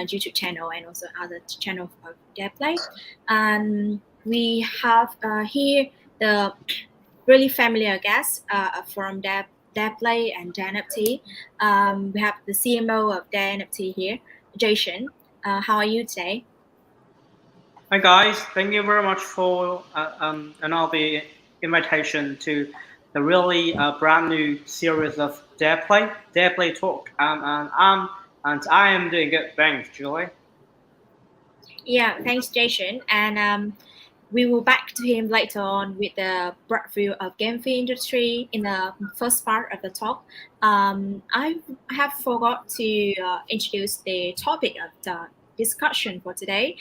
YouTube channel and also other channel of DarePlay. And we have here the really familiar guests from DarePlay and DareNFT. We have the CMO of DareNFT here, Jason. How are you today? Hi guys, thank you very much for another invitation to the really brand new series of DarePlay Talk. And I am doing good. Thanks, Julie. Yeah, thanks, Jason. And we will back to him later on with the broad view of GameFi industry in the first part of the talk. I have forgot to introduce the topic of the discussion for today.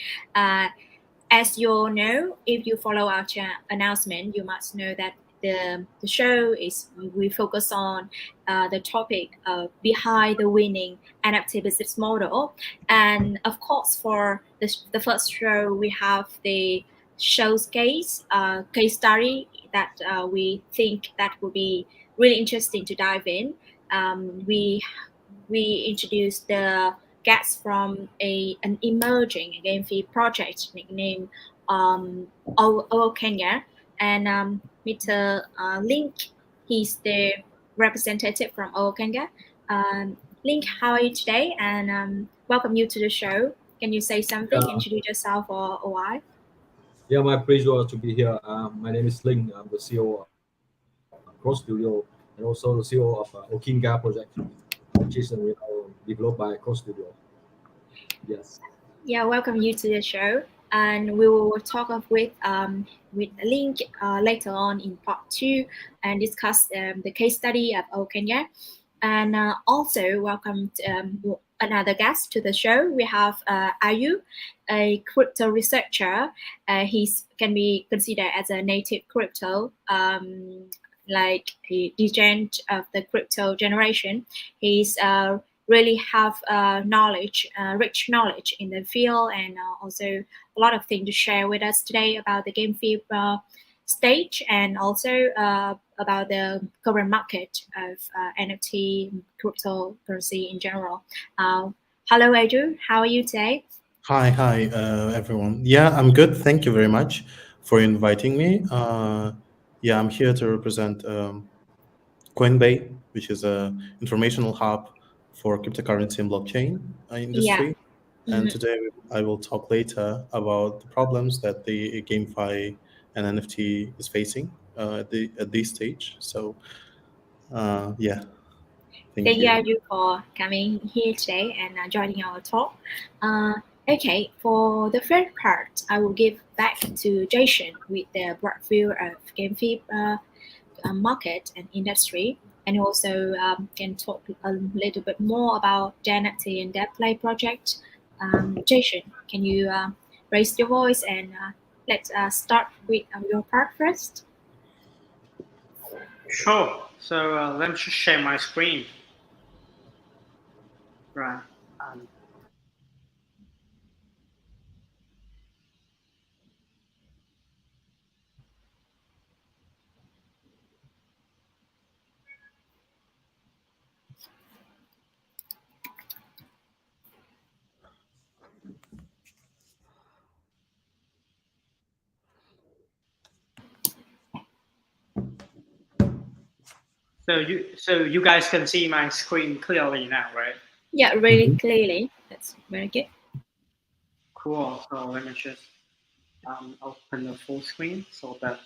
As you all know, if you follow our announcement, you must know that the show is we focus on the topic behind the winning NFT business model. And of course, for the first show, we have the case study that we think that will be really interesting to dive in. We introduced the guests from an emerging GameFi project nicknamed Ookeenga, and Mr. Link, he's the representative from Ookeenga. Link, how are you today? And welcome you to the show. Can you say something, introduce yourself or why? Yeah, my pleasure to be here. My name is Ling. I'm the CEO of Cross Studio and also the CEO of Ookeenga project, which is developed by Cross Studio. Yes. Yeah, welcome you to the show, and we will talk with Link later on in part 2 and discuss the case study of Ookeenga. And also welcome another guest to the show. We have Ayu, a crypto researcher. He can be considered as a native crypto, like a legend of the crypto generation. He's really have knowledge, rich knowledge in the field, and also a lot of things to share with us today about the GameFi stage and also about the current market of NFT cryptocurrency in general. Hello, Adrian. How are you today? Hi, everyone. Yeah, I'm good. Thank you very much for inviting me. Yeah, I'm here to represent Coinbay, which is a informational hub for cryptocurrency and blockchain industry. Yeah. And today I will talk later about the problems that the GameFi and NFT is facing at this stage. So, yeah. Thank you for coming here today and joining our talk. Okay, for the first part, I will give back to Jason with the broad view of GameFi market and industry, and also can talk a little bit more about DareNFT and DarePlay project. Jason, can you raise your voice and let's start with your part first? Sure. So let me just share my screen. Right. So you guys can see my screen clearly now, right? Yeah, really clearly. That's very good. Cool. So let me just open the full screen so that.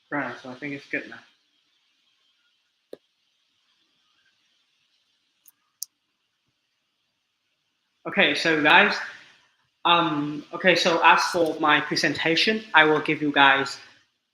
Right, so I think it's good now. Okay, so guys, okay, so as for my presentation, I will give you guys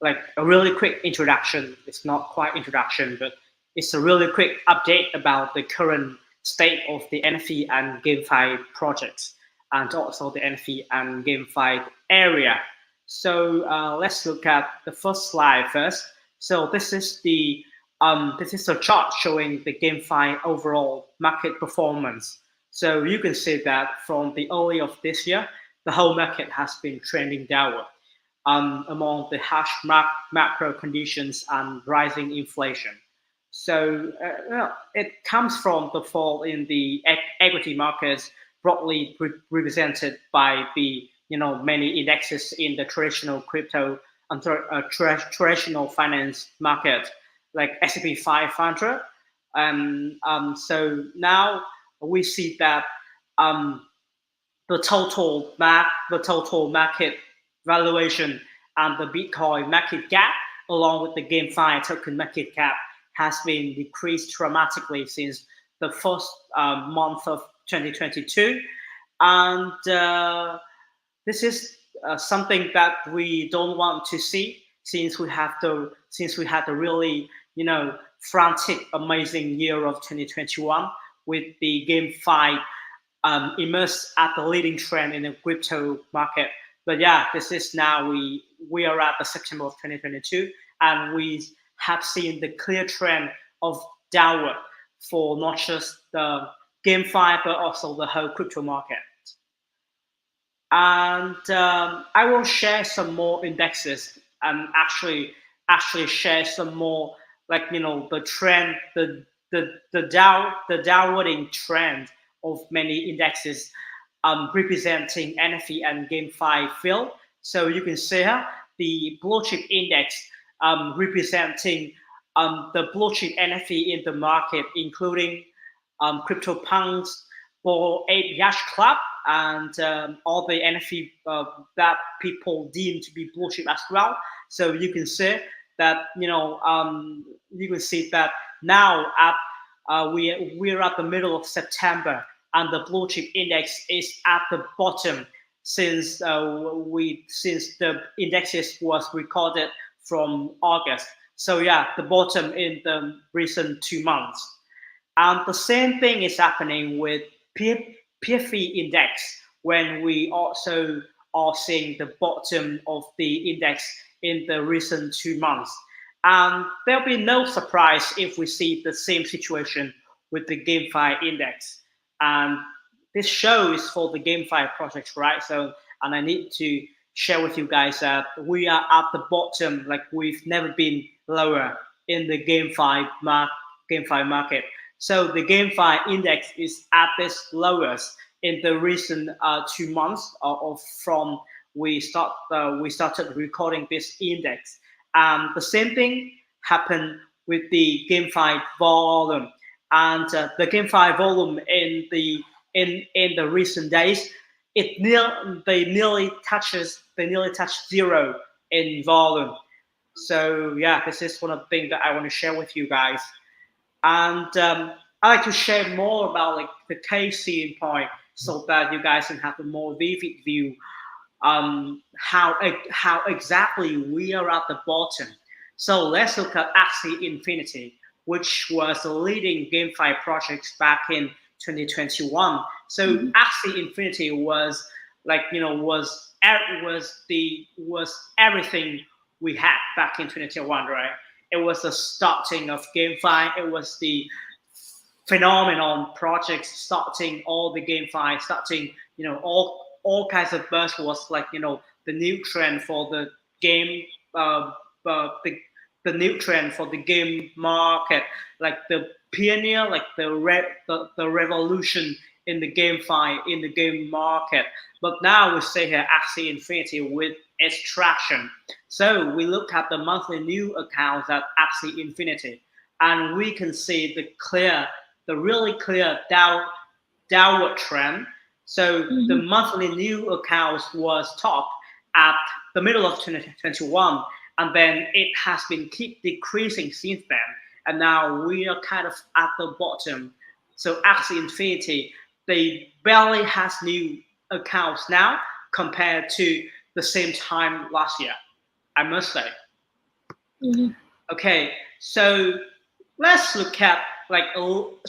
like a really quick introduction. It's not quite introduction, but it's a really quick update about the current state of the NFT and GameFi projects, and also the NFT and GameFi area. So let's look at the first slide first. So this is a chart showing the GameFi overall market performance. So you can see that from the early of this year, the whole market has been trending downward among the harsh macro conditions and rising inflation. So it comes from the fall in the equity markets, broadly represented by the many indexes in the traditional crypto and traditional finance market, like S&P 500. So now we see that the total market valuation and the Bitcoin market cap, along with the GameFi token market cap, has been decreased dramatically since the first month of 2022, and this is something that we don't want to see, since we had a really frantic, amazing year of 2021 with the GameFi immersed at the leading trend in the crypto market. But yeah, this is now we are at the September of 2022, and we have seen the clear trend of downward for not just the GameFi but also the whole crypto market. And I will share some more indexes and actually share some more, like the trend, the downwarding trend of many indexes representing NFT and GameFi field. So you can see here the blue chip index representing the blue chip NFT in the market, including CryptoPunks, Bored Ape Yacht Club, and all the NFT that people deem to be blue chip as well. So you can see that now at we're at the middle of September, and the blue chip index is at the bottom since the indexes was recorded from August. So yeah, the bottom in the recent 2 months. And the same thing is happening with PFE index, when we also are seeing the bottom of the index in the recent 2 months. And there'll be no surprise if we see the same situation with the GameFi index. And this show is for the GameFi projects, right? So, and I need to share with you guys that we are at the bottom, like we've never been lower in the GameFi market. So the GameFi index is at its lowest in the recent 2 months from we started recording this index. The same thing happened with the GameFi volume, and the GameFi volume in the recent days, they nearly touch zero in volume. So yeah, this is one of the things that I want to share with you guys. And I like to share more about like the case seeing point, so that you guys can have a more vivid view how exactly we are at the bottom. So let's look at Axie Infinity, which was the leading GameFi project back in 2021. So Axie Infinity was everything we had back in 2021, right? It was the starting of GameFi. It was the phenomenon projects starting all the GameFi, starting all kinds of buzzwords, like the new trend for the game, the new trend for the game market, like the pioneer, like the revolution in the GameFi, in the game market. But now we see here Axie Infinity with its traction. So we look at the monthly new accounts at Axie Infinity, and we can see the really clear downward trend. So the monthly new accounts was top at the middle of 2021, and then it has been keep decreasing since then. And now we are kind of at the bottom. So Axie Infinity, they barely has new accounts now compared to the same time last year, I must say. Okay, so let's look at like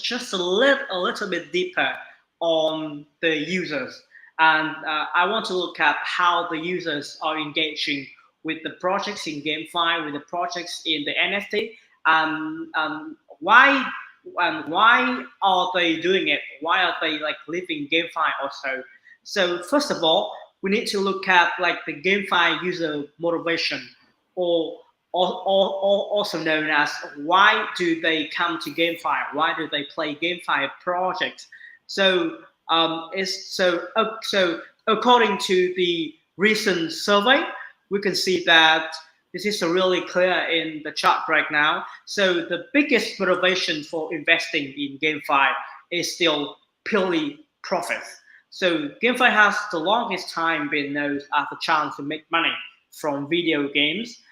just a little bit deeper on the users, and I want to look at how the users are engaging with the projects in GameFi, with the projects in the NFT, and why are they doing it? Why are they like leaving GameFi also? So first of all, we need to look at like the GameFi user motivation, or also known as why do they come to GameFi? Why do they play GameFi projects? So so according to the recent survey, we can see that this is really clear in the chart right now. So the biggest motivation for investing in GameFi is still purely profits. So GameFi has the longest time been known as a chance to make money from video games.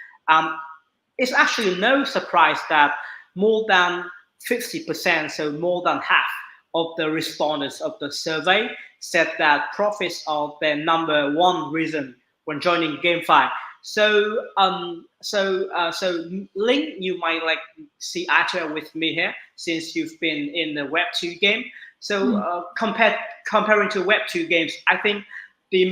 It's actually no surprise that more than 50%, so more than half of the respondents of the survey said that profits are their number one reason when joining GameFi. So, so Link, you might like see actually with me here since you've been in the Web2 game. So, comparing to Web2 games, I think the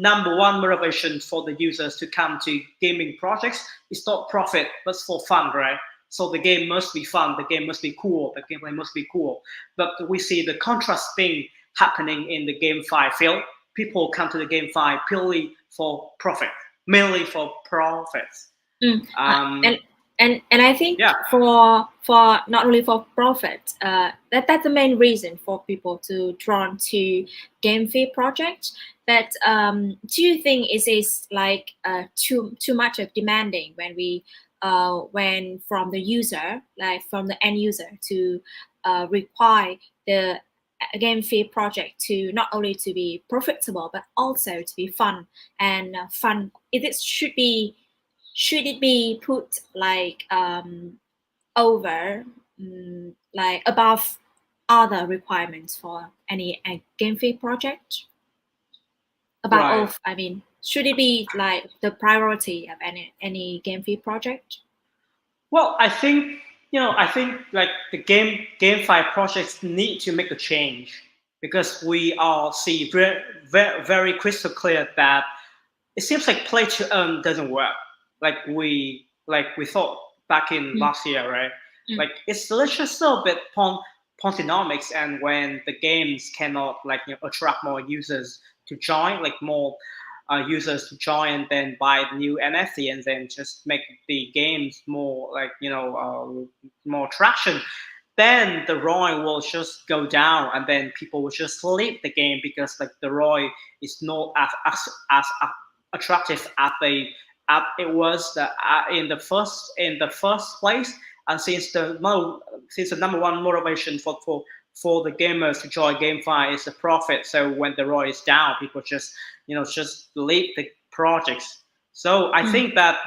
number one motivation for the users to come to gaming projects is not profit, but for fun, right? So the game must be fun, the game must be cool, the gameplay must be cool. But we see the contrast thing happening in the GameFi field. People come to the GameFi purely for profit, mainly for profits. And I think for not only for profit, that's the main reason for people to drawn to GameFi projects. But do you think it is like too much of demanding when from the user, like from the end user, to require the GameFi project to not only to be profitable but also to be fun and fun? Should it be put like over like above other requirements for any GameFi project? I mean, should it be like the priority of any GameFi project? Well, I think like the GameFi projects need to make a change, because we all see very crystal clear that it seems like play to earn doesn't work like we thought back in last year, right? Like it's just a little bit Pontinomics, and when the games cannot attract more users to join, like more users to join and then buy the new NFT and then just make the games more more traction, then the ROI will just go down, and then people will just leave the game because like the ROI is not as attractive as it was in the first place. And since the number one motivation for the gamers to join GameFi is the profit, so when the ROI is down, people just leave the projects. So I think that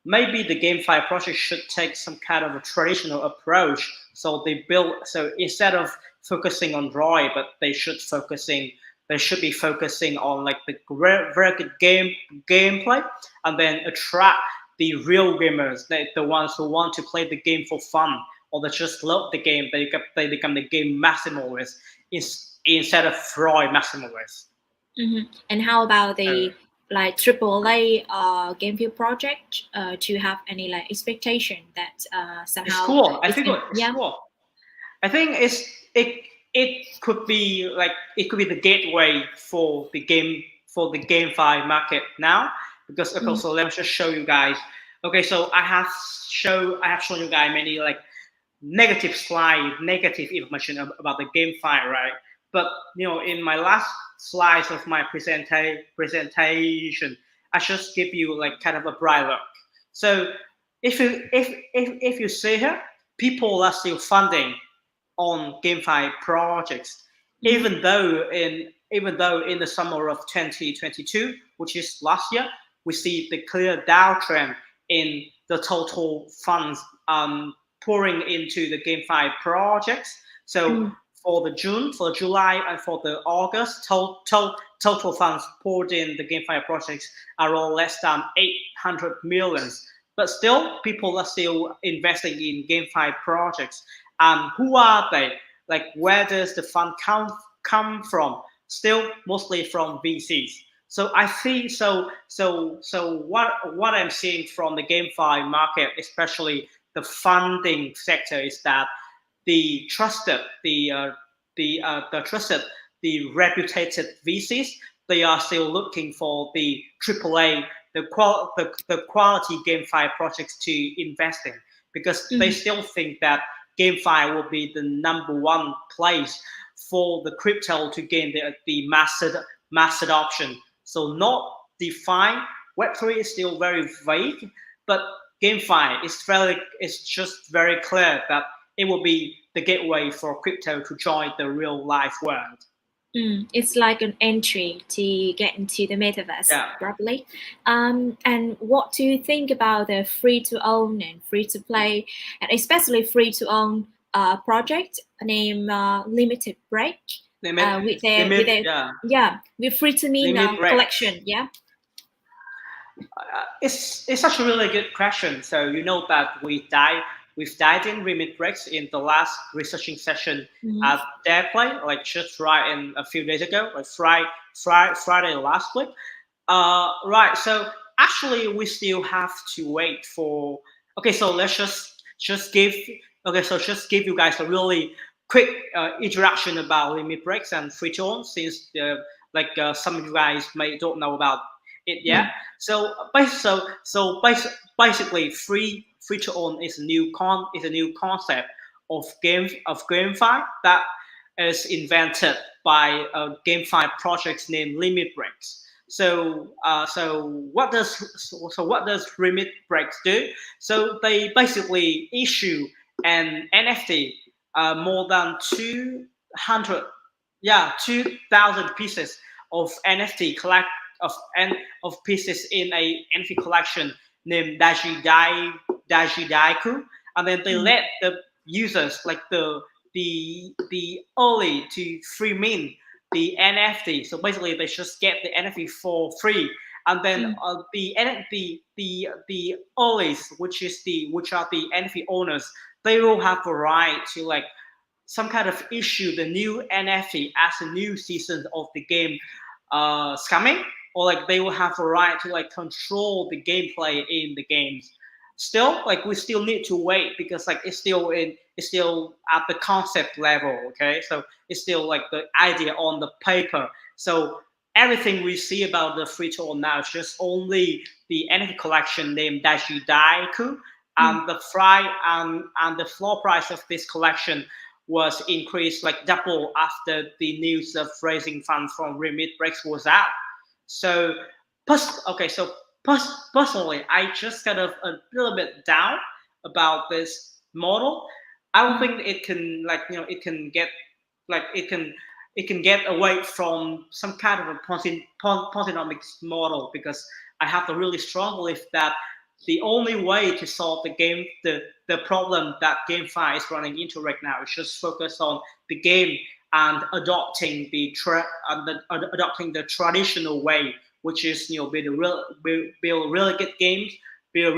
maybe the GameFi project should take some kind of a traditional approach. So instead of focusing on ROI, but they should be focusing on like the very good gameplay, and then attract the real gamers, the ones who want to play the game for fun, or they just love the game. They become the game maximalists instead of ROI maximalists. And how about the like AAA GameFi project? Do you have any like expectation that somehow? It's cool. I think it's cool. I think it could be the gateway for the GameFi market now, because okay, so let me just show you guys. Okay, so I have shown you guys many like negative information about the GameFi, right? But in my last slides of my presentation, I just give you like kind of a bright look. So if you see here, people are still funding on GameFi projects, even though in the summer of 2022, which is last year, we see the clear downtrend in the total funds pouring into the GameFi projects. So for the June, for July, and for the August, total funds poured in the GameFi projects are all less than 800 million. but still people are still investing in GameFi projects. Who are they? Like, where does the fund come from? Still mostly from VCs. So I think what I'm seeing from the GameFi market, especially the funding sector, is that the trusted, the reputed VCs, they are still looking for the AAA, the quality GameFi projects to invest in, because they still think that GameFi will be the #1 place for the crypto to gain the mass adoption. So not DeFi, Web3 is still very vague, but GameFi is just very clear that it will be the gateway for crypto to join the real life world. It's like an entry to get into the metaverse, Yeah. probably. And what do you think about the free to own and free to play, and especially free to own project named Limited Break? With free to mean collection, yeah. It's such a really good question. So you know that we've dived in Remit Breaks in the last researching session at DarePlay, like just right in a few days ago, like Friday last week. Right. So actually, we still have to wait for. Okay, so let's just give. Okay, so just give you guys a really quick introduction about Limit Breaks and free to own, since some of you guys don't know about it yet. So basically, free to own is a new concept of GameFi that is invented by a GameFi project named Limit Breaks. So what does Limit Breaks do? So they basically issue an NFT, more than 2,000 pieces of NFT of pieces in a NFT collection named Daiku, and then they let the users, like the early to free mint the NFT. So basically, they just get the NFT for free, and then the earlies, which are the NFT owners, they will have the right to like some kind of issue the new NFT as a new season of the game is coming, or like they will have a right to like control the gameplay in the games. Still, like we still need to wait, because like it's still at the concept level. Okay, so it's still like the idea on the paper. So everything we see about the free to own now is just only the NFT collection named Daiku, and the floor price of this collection was increased like double after the news of raising funds from Remit Breaks was out. So personally, I just kind of a little bit down about this model. I don't think it can get away from some kind of a Ponzinomics model, because I have the really strong belief that the only way to solve the problem that GameFi is running into right now is just focus on the game and adopting the traditional way, which is build really good games, build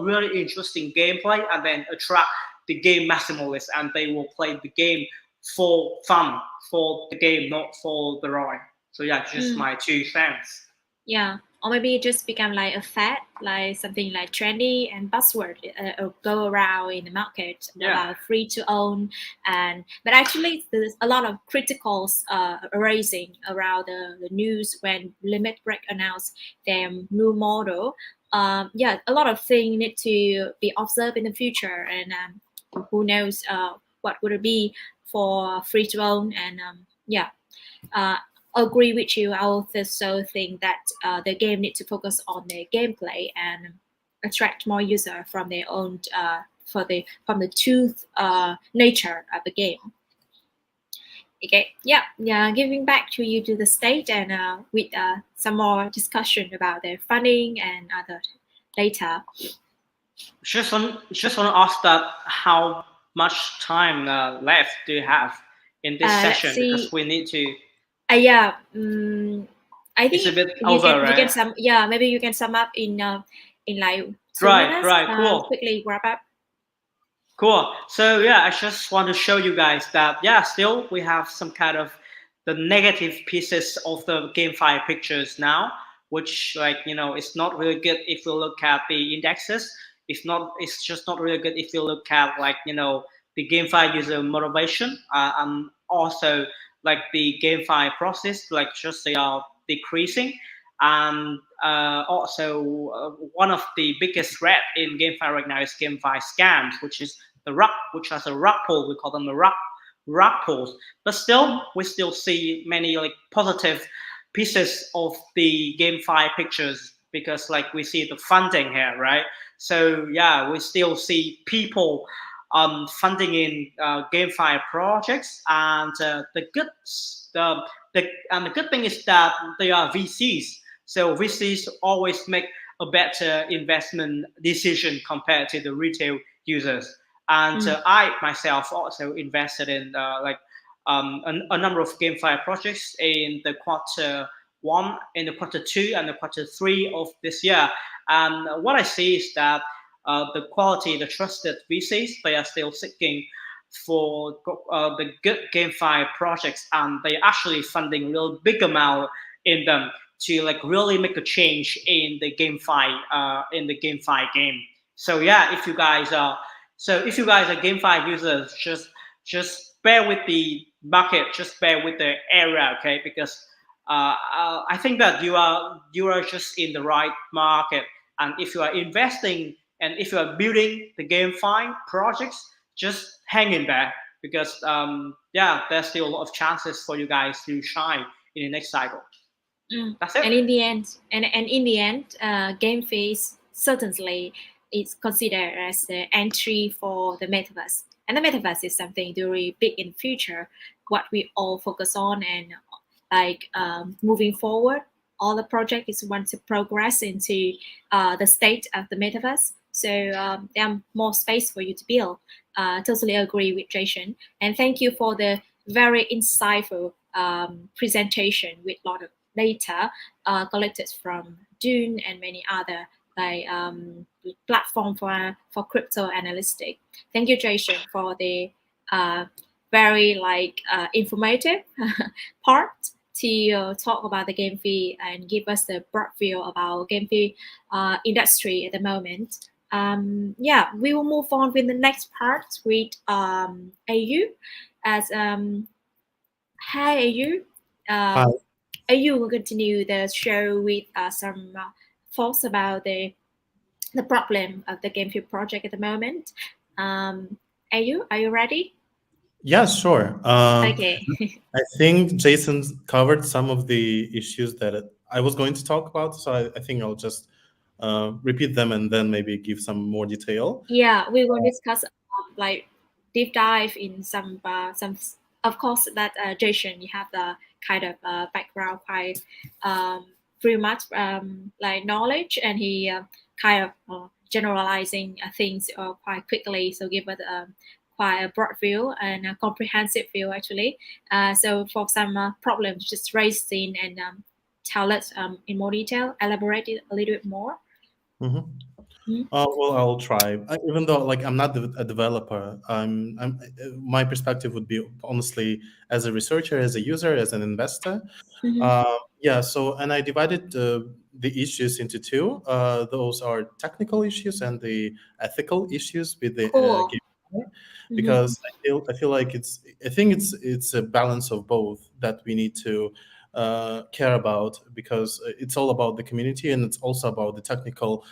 really interesting gameplay, and then attract the game maximalists, and they will play the game for fun, for the game, not for the ROI. So yeah, just my 2 cents. Yeah, or maybe it just become like a fad, like something like trendy and buzzword go around in the market about free to own. But actually, there's a lot of criticals arising around the news when Limit Break announced their new model. A lot of things need to be observed in the future, and who knows what would it be for free to own. And agree with you. I also think that the game needs to focus on their gameplay and attract more user from their own from the truth nature of the game. Okay, giving back to you to the stage, and with some more discussion about their funding and other data. Just want to ask that how much time left do you have in this session? Because we need to. I think it's a bit over, right? maybe you can sum up in like 2 minutes. Right. Cool. Quickly wrap up. Cool. So yeah, I just want to show you guys that yeah, still we have some kind of the negative pieces of the GameFi pictures now, which like it's not really good if you look at the indexes. It's just not really good if you look at like the GameFi user motivation, and also like the GameFi process, like just they are decreasing. And also, one of the biggest threat in GameFi right now is GameFi scams, which has a rug pull. We call them the rug pulls. But still, we still see many like positive pieces of the GameFi pictures because like we see the funding here, right? So yeah, we still see people funding in GameFi projects, and the good thing is that they are VCs. So VCs always make a better investment decision compared to the retail users. And I myself also invested in a number of GameFi projects in the quarter 1, in the quarter 2, and the quarter 3 of this year. And what I see is that the trusted VCs, they are still seeking for the good GameFi projects, and they actually funding real big amount in them to like really make a change in the GameFi game. So yeah, if you guys are GameFi users, just bear with the market, just bear with the area, okay? Because I think that you are just in the right market, and if you are investing and if you are building the GameFi projects, just hang in there because yeah, there's still a lot of chances for you guys to shine in the next cycle. That's it. And in the end, GameFi certainly is considered as the entry for the metaverse. And the metaverse is something very big in the future, what we all focus on, and like moving forward, all the project is want to progress into the state of the metaverse. So there are more space for you to build. Totally agree with Jason. And thank you for the very insightful presentation with a lot of data collected from Dune and many other like platform for crypto analytics. Thank you, Jason, for the very like informative part to talk about the GameFi and give us the broad view about GameFi industry at the moment. Yeah, we will move on with the next part with AU. As hi AU. Hi. AU will continue the show with some thoughts about the problem of the GameFi project at the moment. AU, are you ready? Yeah, sure. Okay. I think Jason covered some of the issues that I was going to talk about, so I think I'll just repeat them and then maybe give some more detail. Yeah, we will discuss like deep dive in some. Of course, that Jason, you have the kind of background quite pretty much like knowledge, and he kind of generalizing things quite quickly. So give us quite a broad view and a comprehensive view actually. So for some problems, just raise in and tell us in more detail, elaborate it a little bit more. Well, I'll try. Even though, like, I'm not a developer, my perspective would be honestly as a researcher, as a user, as an investor. Yeah. So, and I divided the issues into two. Those are technical issues and the ethical issues with the game, because I feel like I think it's a balance of both that we need to care about, because it's all about the community and it's also about the technical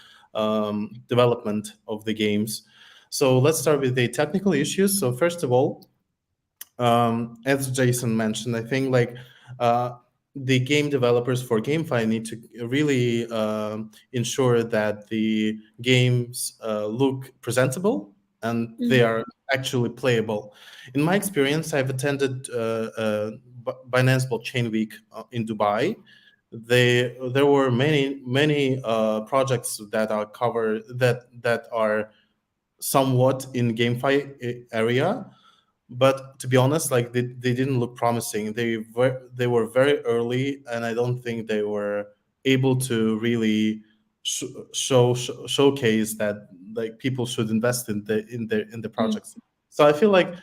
development of the games. So let's start with the technical issues. So first of all, as Jason mentioned, I think like the game developers for GameFi need to really ensure that the games look presentable and they are actually playable. In my experience, I've attended Binance Blockchain Week in Dubai. There were many projects that are covered that are somewhat in GameFi area, but to be honest, like they didn't look promising. They were very early, and I don't think they were able to really showcase that like people should invest in the projects. So I feel like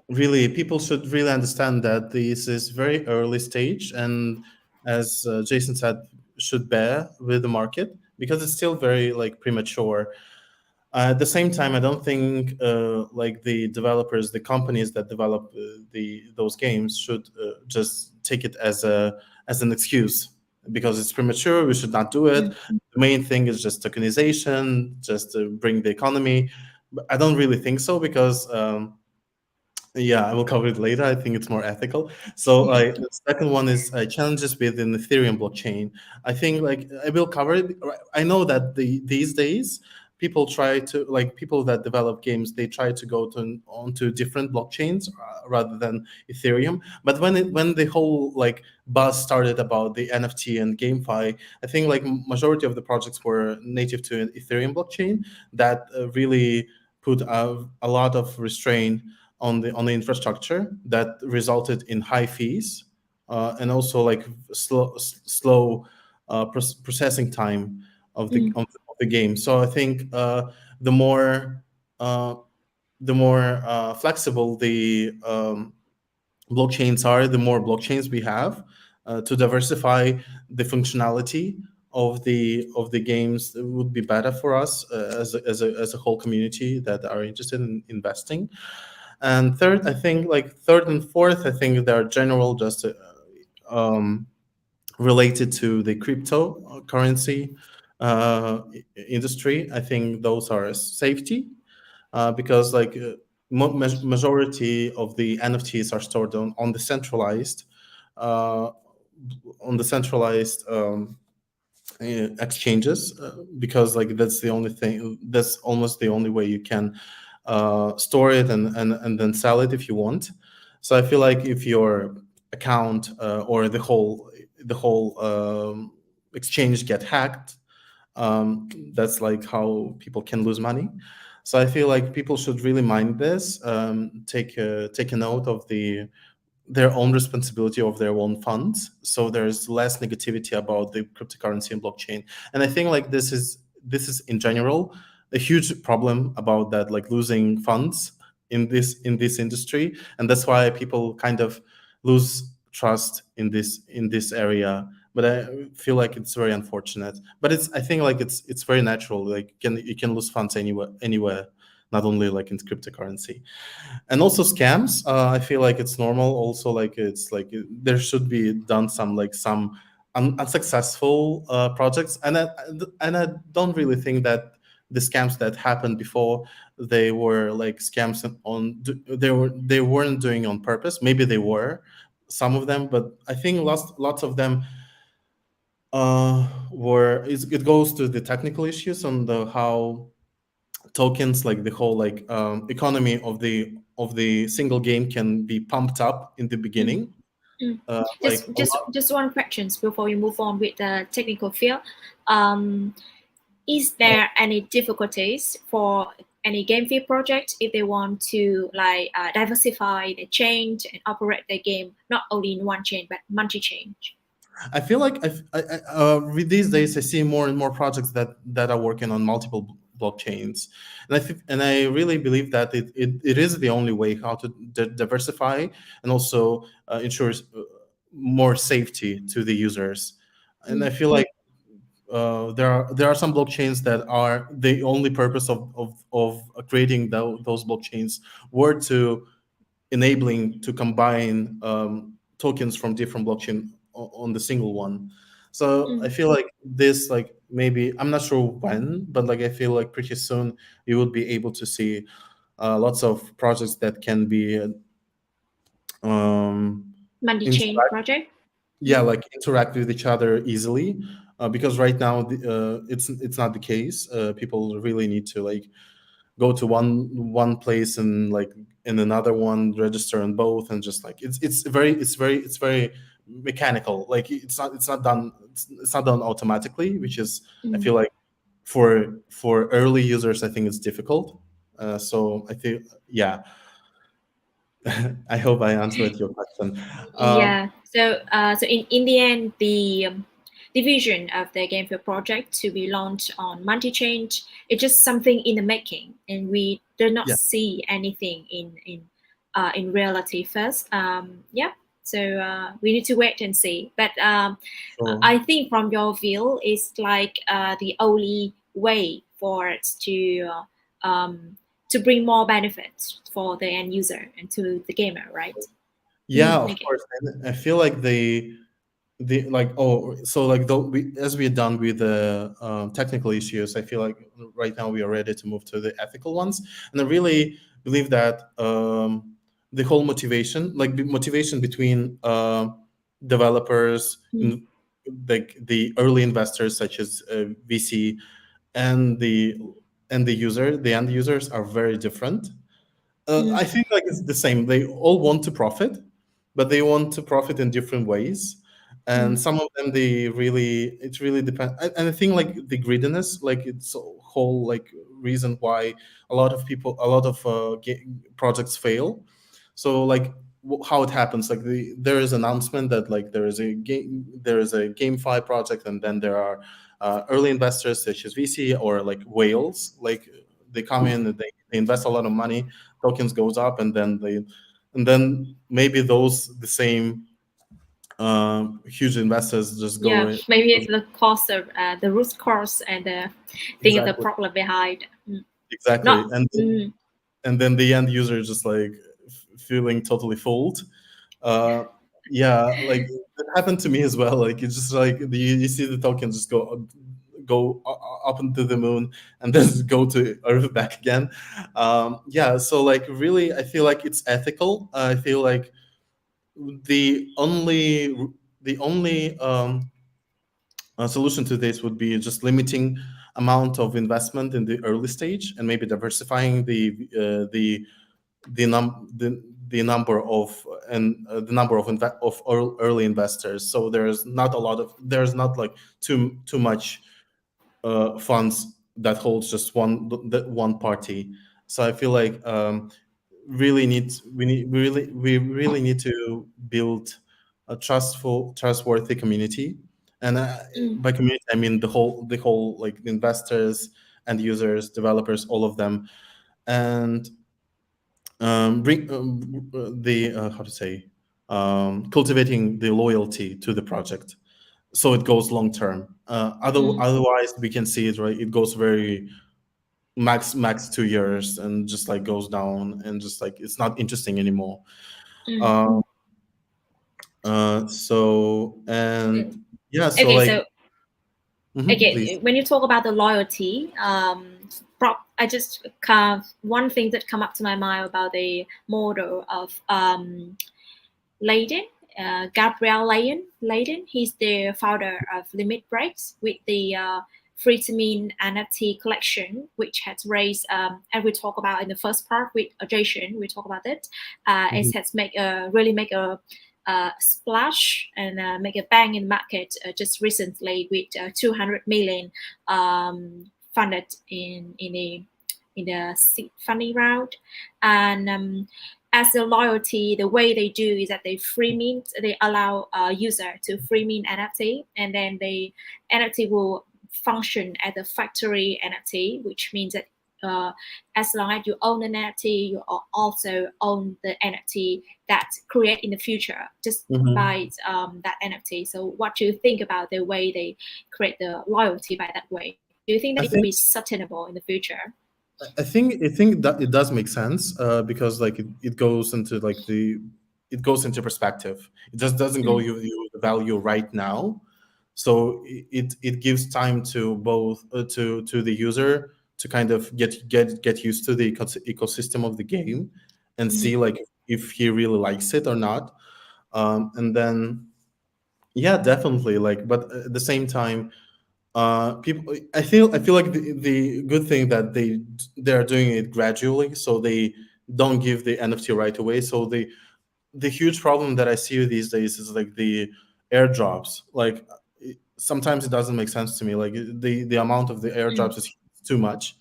really people should really understand that this is very early stage, and as Jason said, should bear with the market because it's still very like premature. At the same time, I don't think like the developers, the companies that develop those games should just take it as an excuse because it's premature. We should not do it. The main thing is just tokenization, just to bring the economy. But I don't really think so because yeah, I will cover it later. I think it's more ethical. So the second one is challenges within Ethereum blockchain. I think like I will cover it. I know that these days people try to like people that develop games, they try to go onto different blockchains rather than Ethereum. But when the whole like buzz started about the NFT and GameFi, I think like majority of the projects were native to an Ethereum blockchain that really put a lot of restraint on the infrastructure that resulted in high fees and also like slow processing time of the game. So I think the more flexible the blockchains are, the more blockchains we have to diversify the functionality of the games. It would be better for us as a whole community that are interested in investing. And third, I think like third and fourth, I think they're general, just related to the cryptocurrency industry. I think those are safety because like majority of the NFTs are stored on the centralized exchanges because like that's almost the only way you can store it and then sell it if you want. So I feel like if your account or the whole exchange get hacked, that's like how people can lose money. So I feel like people should really mind this, take a note of their own responsibility of their own funds, so there's less negativity about the cryptocurrency and blockchain. And I think like this is in general a huge problem about that, like losing funds in this industry, and that's why people kind of lose trust in this area. But I feel like it's very unfortunate, but I think like it's very natural, like you can lose funds anywhere, not only like in cryptocurrency. And also scams, I feel like it's normal also, like it's like there should be done some unsuccessful projects, and I don't really think that the scams that happened before, they were like scams they weren't doing on purpose. Maybe they were, some of them, but I think lots of them it goes to the technical issues on the how tokens, like the whole like economy of the single game can be pumped up in the beginning. Just one question before you move on with the technical field. Is there any difficulties for any GameFi project if they want to like diversify the chain and operate the game not only in one chain but multi-chain? I feel like with these days I see more and more projects that are working on multiple blockchains, and I really believe that it is the only way how to diversify and also ensures more safety to the users. And I feel like there are some blockchains that are the only purpose of creating those blockchains were to enabling to combine tokens from different blockchain on the single one. So I feel like this, like maybe I'm not sure when, but like I feel like pretty soon you will be able to see lots of projects that can be multi-chain project. Yeah, like interact with each other easily, because right now it's not the case. People really need to like go to one place and like in another one register on both, and just like it's very mechanical. Like it's not done automatically, which is I feel like for early users I think it's difficult. So I think I hope I answered your question. Yeah. So in the end, division of the GameFi project to be launched on multi-chain. It's just something in the making, and we do not Yeah. see anything in reality first. So we need to wait and see. But Sure. I think from your view, it's like the only way for it to bring more benefits for the end user and to the gamer, right? Yeah, of Okay. course. And I feel like the like so like though as we're done with the technical issues, I feel like right now we are ready to move to the ethical ones. And I really believe that the whole motivation, like the motivation between developers, like the early investors such as VC, and the user, the end users, are very different. I think like it's the same. They all want to profit, but they want to profit in different ways. And some of them, it really depends. And I think like the greediness, like it's a whole like reason why a lot of people, a lot of projects fail. So like how it happens, like there is announcement that like there is a GameFi project, and then there are early investors such as VC or like whales, like they come in and they invest a lot of money, tokens goes up, and then maybe the same huge investors just go Yeah, in. maybe it's the cause of the root cause and the thing of the Exactly. problem behind. Exactly. Not. And then the end user is just like feeling totally fooled. uh yeah, like it happened to me as well. Like it's just like you see the token just go up into the moon and then go to earth back again. Yeah, so like really I feel like it's ethical. I feel like the only solution to this would be just limiting amount of investment in the early stage, and maybe diversifying the number of early investors. So there's not like too much funds that holds just one party. So I feel like we really need to build a trustworthy community. And by community I mean the whole like investors and users, developers, all of them. And bring the how to say cultivating the loyalty to the project, so it goes long term. Otherwise we can see it, right, it goes very max 2 years and just like goes down, and just like it's not interesting anymore. um so and yeah, so Okay, like so please. when you talk about the loyalty, I just one thing that come up to my mind about the model of Layden, Gabriel Layden. He's the founder of Limit Breaks with the free to mint NFT collection, which has raised, and we talk about in the first part with Jason, we talk about it. It has really make a splash and make a bang in the market just recently with 200 million funded in the seed funding round. And as a loyalty, the way they do is that they free mint, they allow a user to free mint NFT, and then the NFT will function as a factory NFT, which means that as long as you own an NFT, you also own the NFT that's created in the future just by that NFT. So what do you think about the way they create the loyalty by that way? Do you think that it will be sustainable in the future? I think that it does make sense, because like it goes into like it goes into perspective. It just doesn't go you the value right now. So it gives time to both to the user to kind of get used to the ecosystem of the game, and see like if he really likes it or not. And then yeah, definitely, like, but at the same time, people, I feel like the good thing that they're doing it gradually, so they don't give the NFT right away. So the huge problem that I see these days is like the airdrops. Like sometimes it doesn't make sense to me. Like the amount of the airdrops is too much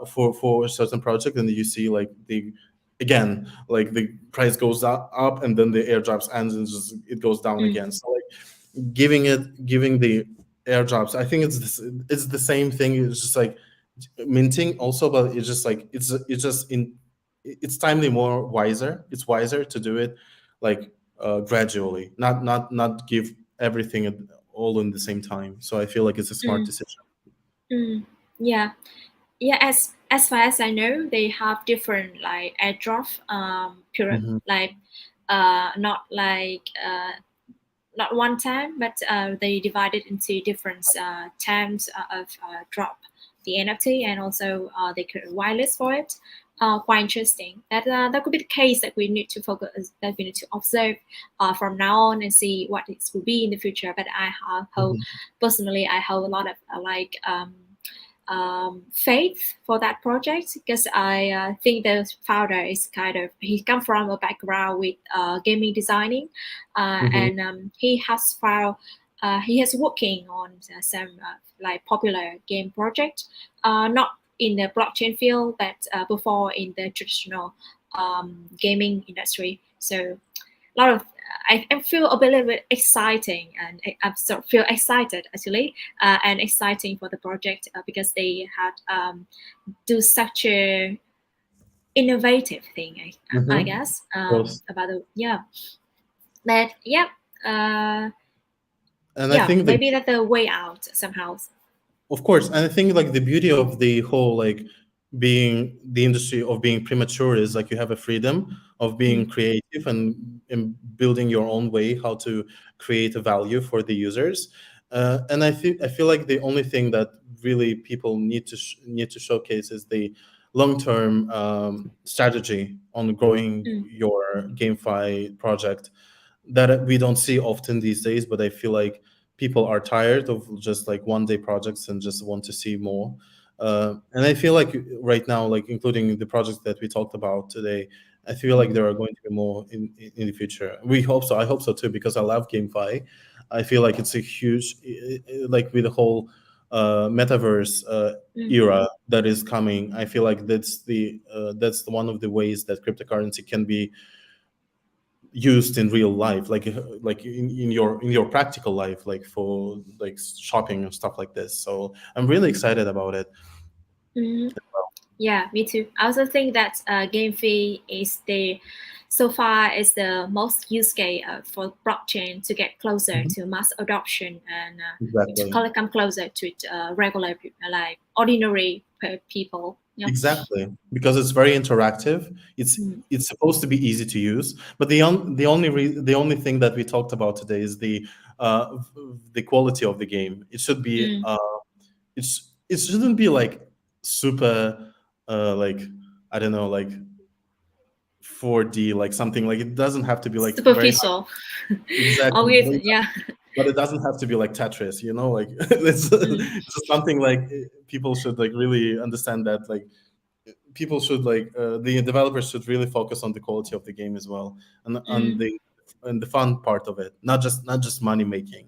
for a certain project, and you see like again, like the price goes up and then the airdrops ends and just it goes down again. So like giving airdrops. I think it's the same thing. It's just like minting also, but it's just like it's timely more wiser. It's wiser to do it like gradually, not give everything all in the same time. So I feel like it's a smart decision. Yeah. Yeah, as far as I know, they have different like airdrop period, Mhm. like not like not one time, but they divided into different times of drop the NFT, and also they create a whitelist for it. Quite interesting. That could be the case that we need to focus, that we need to observe from now on and see what it will be in the future. But I hope Mhm. personally, I hold a lot of faith for that project, because I think the founder is he come from a background with gaming designing, Mhm. and he has working on some like popular game project, not in the blockchain field, but before in the traditional gaming industry. So a lot of I feel a little bit exciting, and I sort of feel excited actually, and exciting for the project because they had do such a innovative thing, I Mhm. guess, Of course. about the that And I think the maybe that's the way out somehow. Of course, and I think like the beauty of the whole like being the industry of being premature is like you have a freedom of being creative and building your own way how to create a value for the users. And I feel like the only thing that really people need to showcase is the long-term strategy on growing your GameFi project that we don't see often these days. But I feel like people are tired of just like one day projects and just want to see more. And I feel like right now, like including the projects that we talked about today, I feel like there are going to be more in the future. We hope so. I hope so too, because I love GameFi. I feel like it's a huge, like with the whole metaverse era that is coming. I feel like that's one of the ways that cryptocurrency can be used in real life, like in your practical life, like for like shopping and stuff like this. So I'm really excited about it. Mhm. Yeah, me too. I also think that GameFi is so far is the most used case for blockchain to get closer Mhm. to mass adoption, and Exactly. come closer to regular like ordinary people. Yeah. Exactly, because it's very interactive. Mm. It's supposed to be easy to use, but the only thing that we talked about today is the quality of the game. It should be Mm. it shouldn't be like super like I don't know, like 4D, like something like it doesn't have to be like very high. Superficial. Exactly, Always, yeah. but it doesn't have to be like Tetris, you know, like Mm. it's just something like people should like really understand that like people should like the developers should really focus on the quality of the game as well, and on Mm. the fun part of it, not just money making.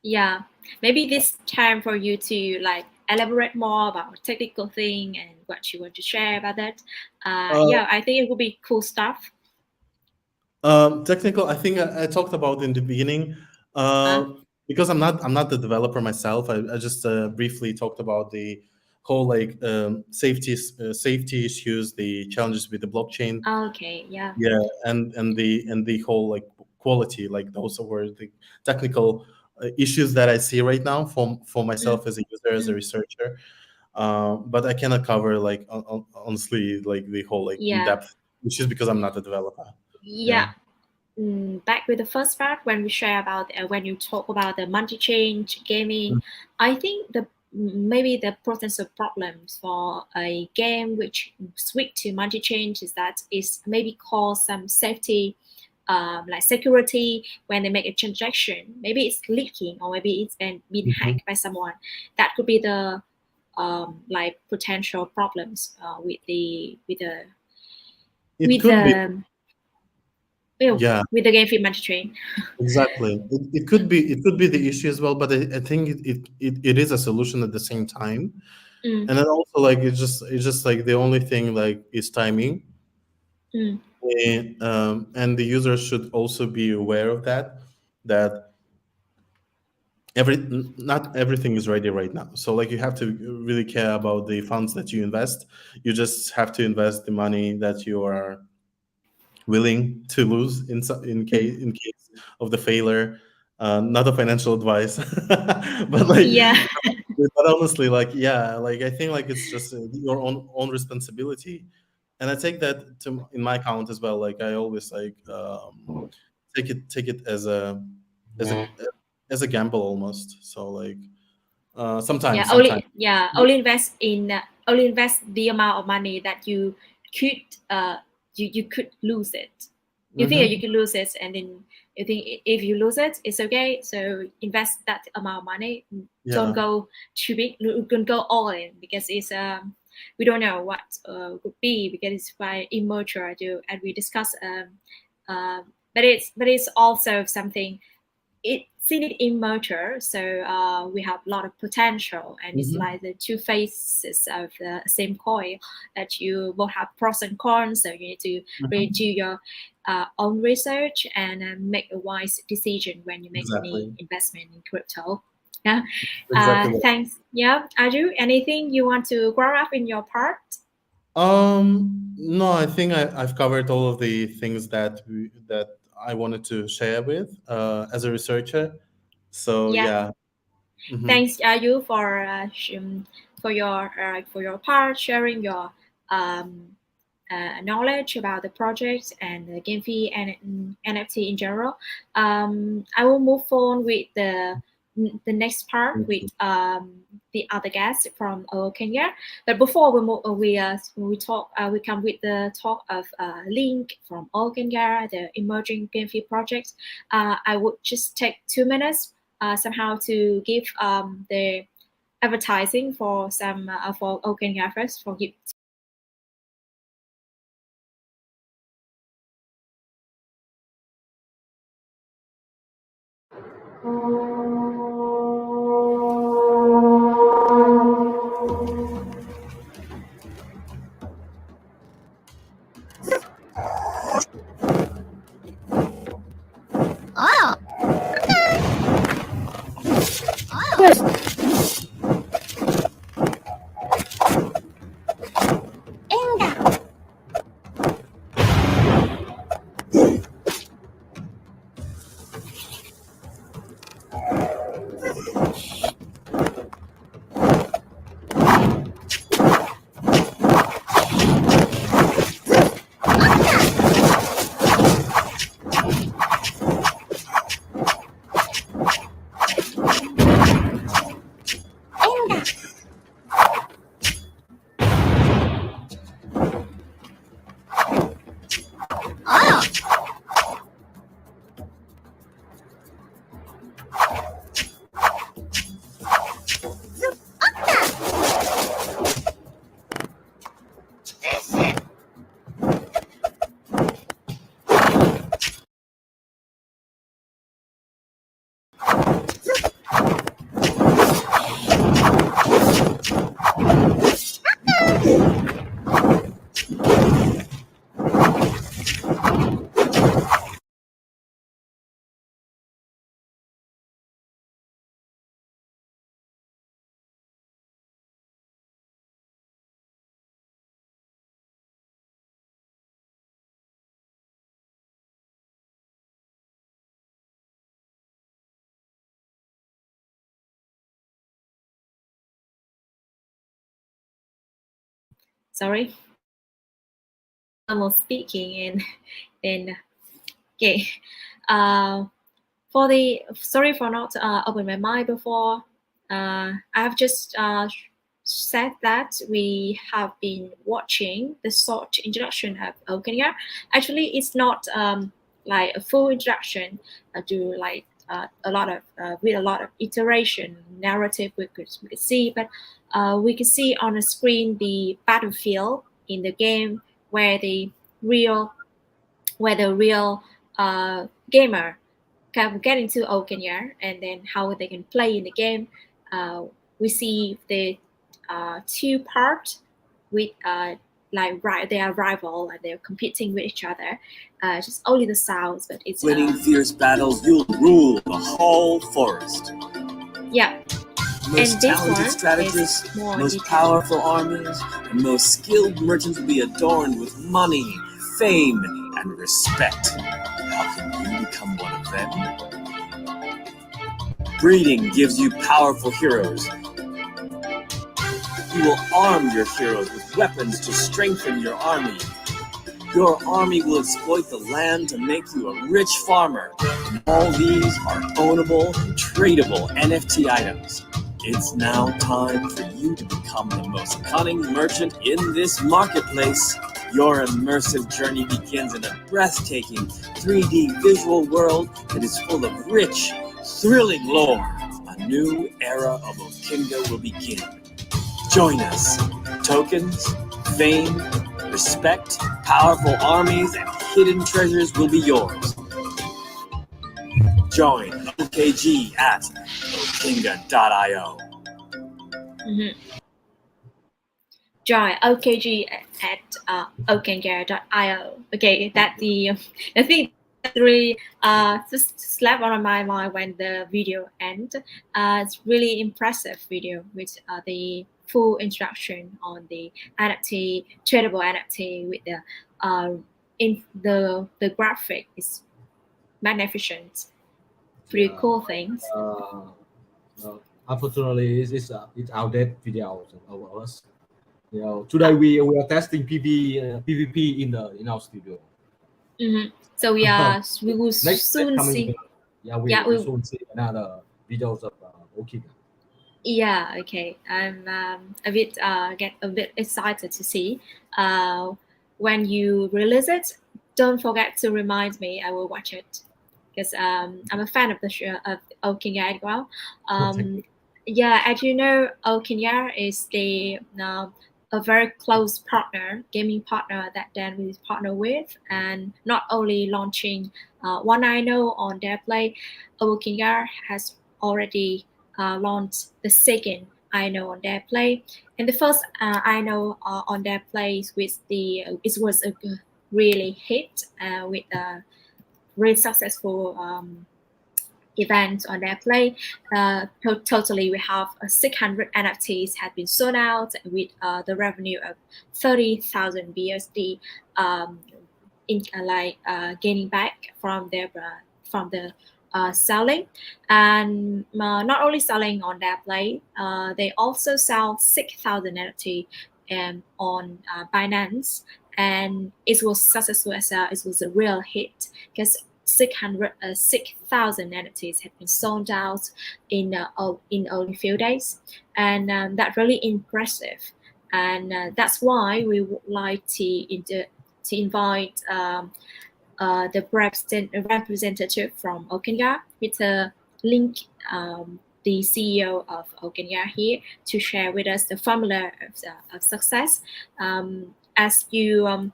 Yeah. Maybe this time for you to like elaborate more about technical thing and what you want to share about that. Uh, Yeah, I think it will be cool stuff. Technical, I think I talked about in the beginning. Uh, Because I'm not the developer myself. I just briefly talked about the whole like safety issues, the challenges with the blockchain. okay, yeah. Yeah, and the whole like quality, like those were the technical issues that I see right now for Mm. myself as a user, as a Mm. researcher. But I cannot cover like honestly like the whole like in Yeah. depth issues because I'm not a developer. Yeah. Yeah. Back with the first part when we share about when you talk about the multi-chain gaming, I think the maybe the potential problems for a game which switch to multi-chain is that is maybe cause some safety, like security when they make a transaction. Maybe it's leaking, or maybe it's been Mhm. hacked by someone. That could be the like potential problems It with could be, the yeah, with the game fee multi-chain. exactly. It could be the issue as well, but I think it is a solution at the same time. Mm. And then also like it's just like the only thing like is timing. Mm. And the user should also be aware of that not everything is ready right now. So like you have to really care about the funds that you invest. You just have to invest the money that you are willing to lose in case of the failure. Not a financial advice, but like, Yeah. but honestly, like yeah, like I think like it's just your own responsibility, and I take that to in my account as well. Like I always like take it as a as a gamble almost. So like Yeah, sometimes. only invest the amount of money that you could you could lose it. You think that you Mhm. could lose it, and then you think if you lose it, it's okay. So invest that amount of money. Don't Yeah. go too big. Don't go all in, because it's we don't know what could be, because it's quite immature. And we discuss but it's also something, it's seen it immature, so we have a lot of potential, and it's Mhm. like the two faces of the same coin, that you both have pros and cons. So you need to really Mhm. do your own research and make a wise decision when you make any Exactly. investment in crypto. Yeah. Exactly. Thanks. Yeah, Aju, anything you want to grow up in your part? No, I think I've covered all of the things that I wanted to share with as a researcher. So Yeah. yeah. Hmm. Thanks, Aju, for your part, sharing your um, knowledge about the project and the GameFi and NFT in general. I will move on with the next part Thank with you. the other guests from Kenya. But before we move, we talk. We come with the talk of Link from Kenya, the emerging GameFi project. I would just take 2 minutes somehow to give the advertising for some for Kenya first for give. Sorry, almost speaking and okay. Uh, for the sorry for not open my mind before. I have just said that we have been watching the short introduction of Ookeenga. Actually, it's not like a full introduction to like a lot of with a lot of iteration narrative we could see, but we can see on the screen the battlefield in the game where the real gamer can get into Ookeenga, and then how they can play in the game. Uh, we see the two parts with like they are rival and they're competing with each other. Just only the sounds, but it's Winning fierce battles, you'll rule the whole forest. Yeah. Most And this talented one strategists, is more most detailed. powerful armies, and most skilled merchants will be adorned with money, fame, and respect. How can you become one of them? Breeding gives you powerful heroes. You will arm your heroes with weapons to strengthen your army. Your army will exploit the land to make you a rich farmer. And all these are ownable and tradable NFT items. It's now time for you to become the most cunning merchant in this marketplace. Your immersive journey begins in a breathtaking 3D visual world that is full of rich, thrilling lore. A new era of Ookeenga will begin. Join us. Tokens, fame, respect, powerful armies, and hidden treasures will be yours. Join OKG at ookeenga.io. Join OKG at Ookeenga.io. Okay, that I think that really just slapped on my mind when the video ends. It's really impressive video with the full instruction on the NFT, tradable NFT with the in the graphic is magnificent. Pretty cool things. Unfortunately, it's outdated video of us. Today we are testing PvP in our studio. So we will soon see. We will soon see another videos of Ookeenga. Yeah, okay. I'm get a bit excited to see. When you release it, don't forget to remind me. I will watch it because I'm a fan of the show of Ookeenga as well. Yeah, as you know, Ookeenga is a very close partner, gaming partner that Dan will partner with, and not only launching one I know on DarePlay, Ookeenga has already launched the second I know on DarePlay, and the first I know on DarePlay with it was a really hit with a really successful event on DarePlay. Totally, we have 600 NFTs have been sold out with the revenue of 30,000 BSD, gaining back from the selling, and not only selling on DarePlay, they also sell 6,000 NFT on Binance, and it was successful as it was a real hit because 6,000 NFTs have been sold out in only few days, and that's really impressive. And that's why we would like to invite the representative from Ookeenga, Mr. Link, the CEO of Ookeenga here, to share with us the formula of success. As you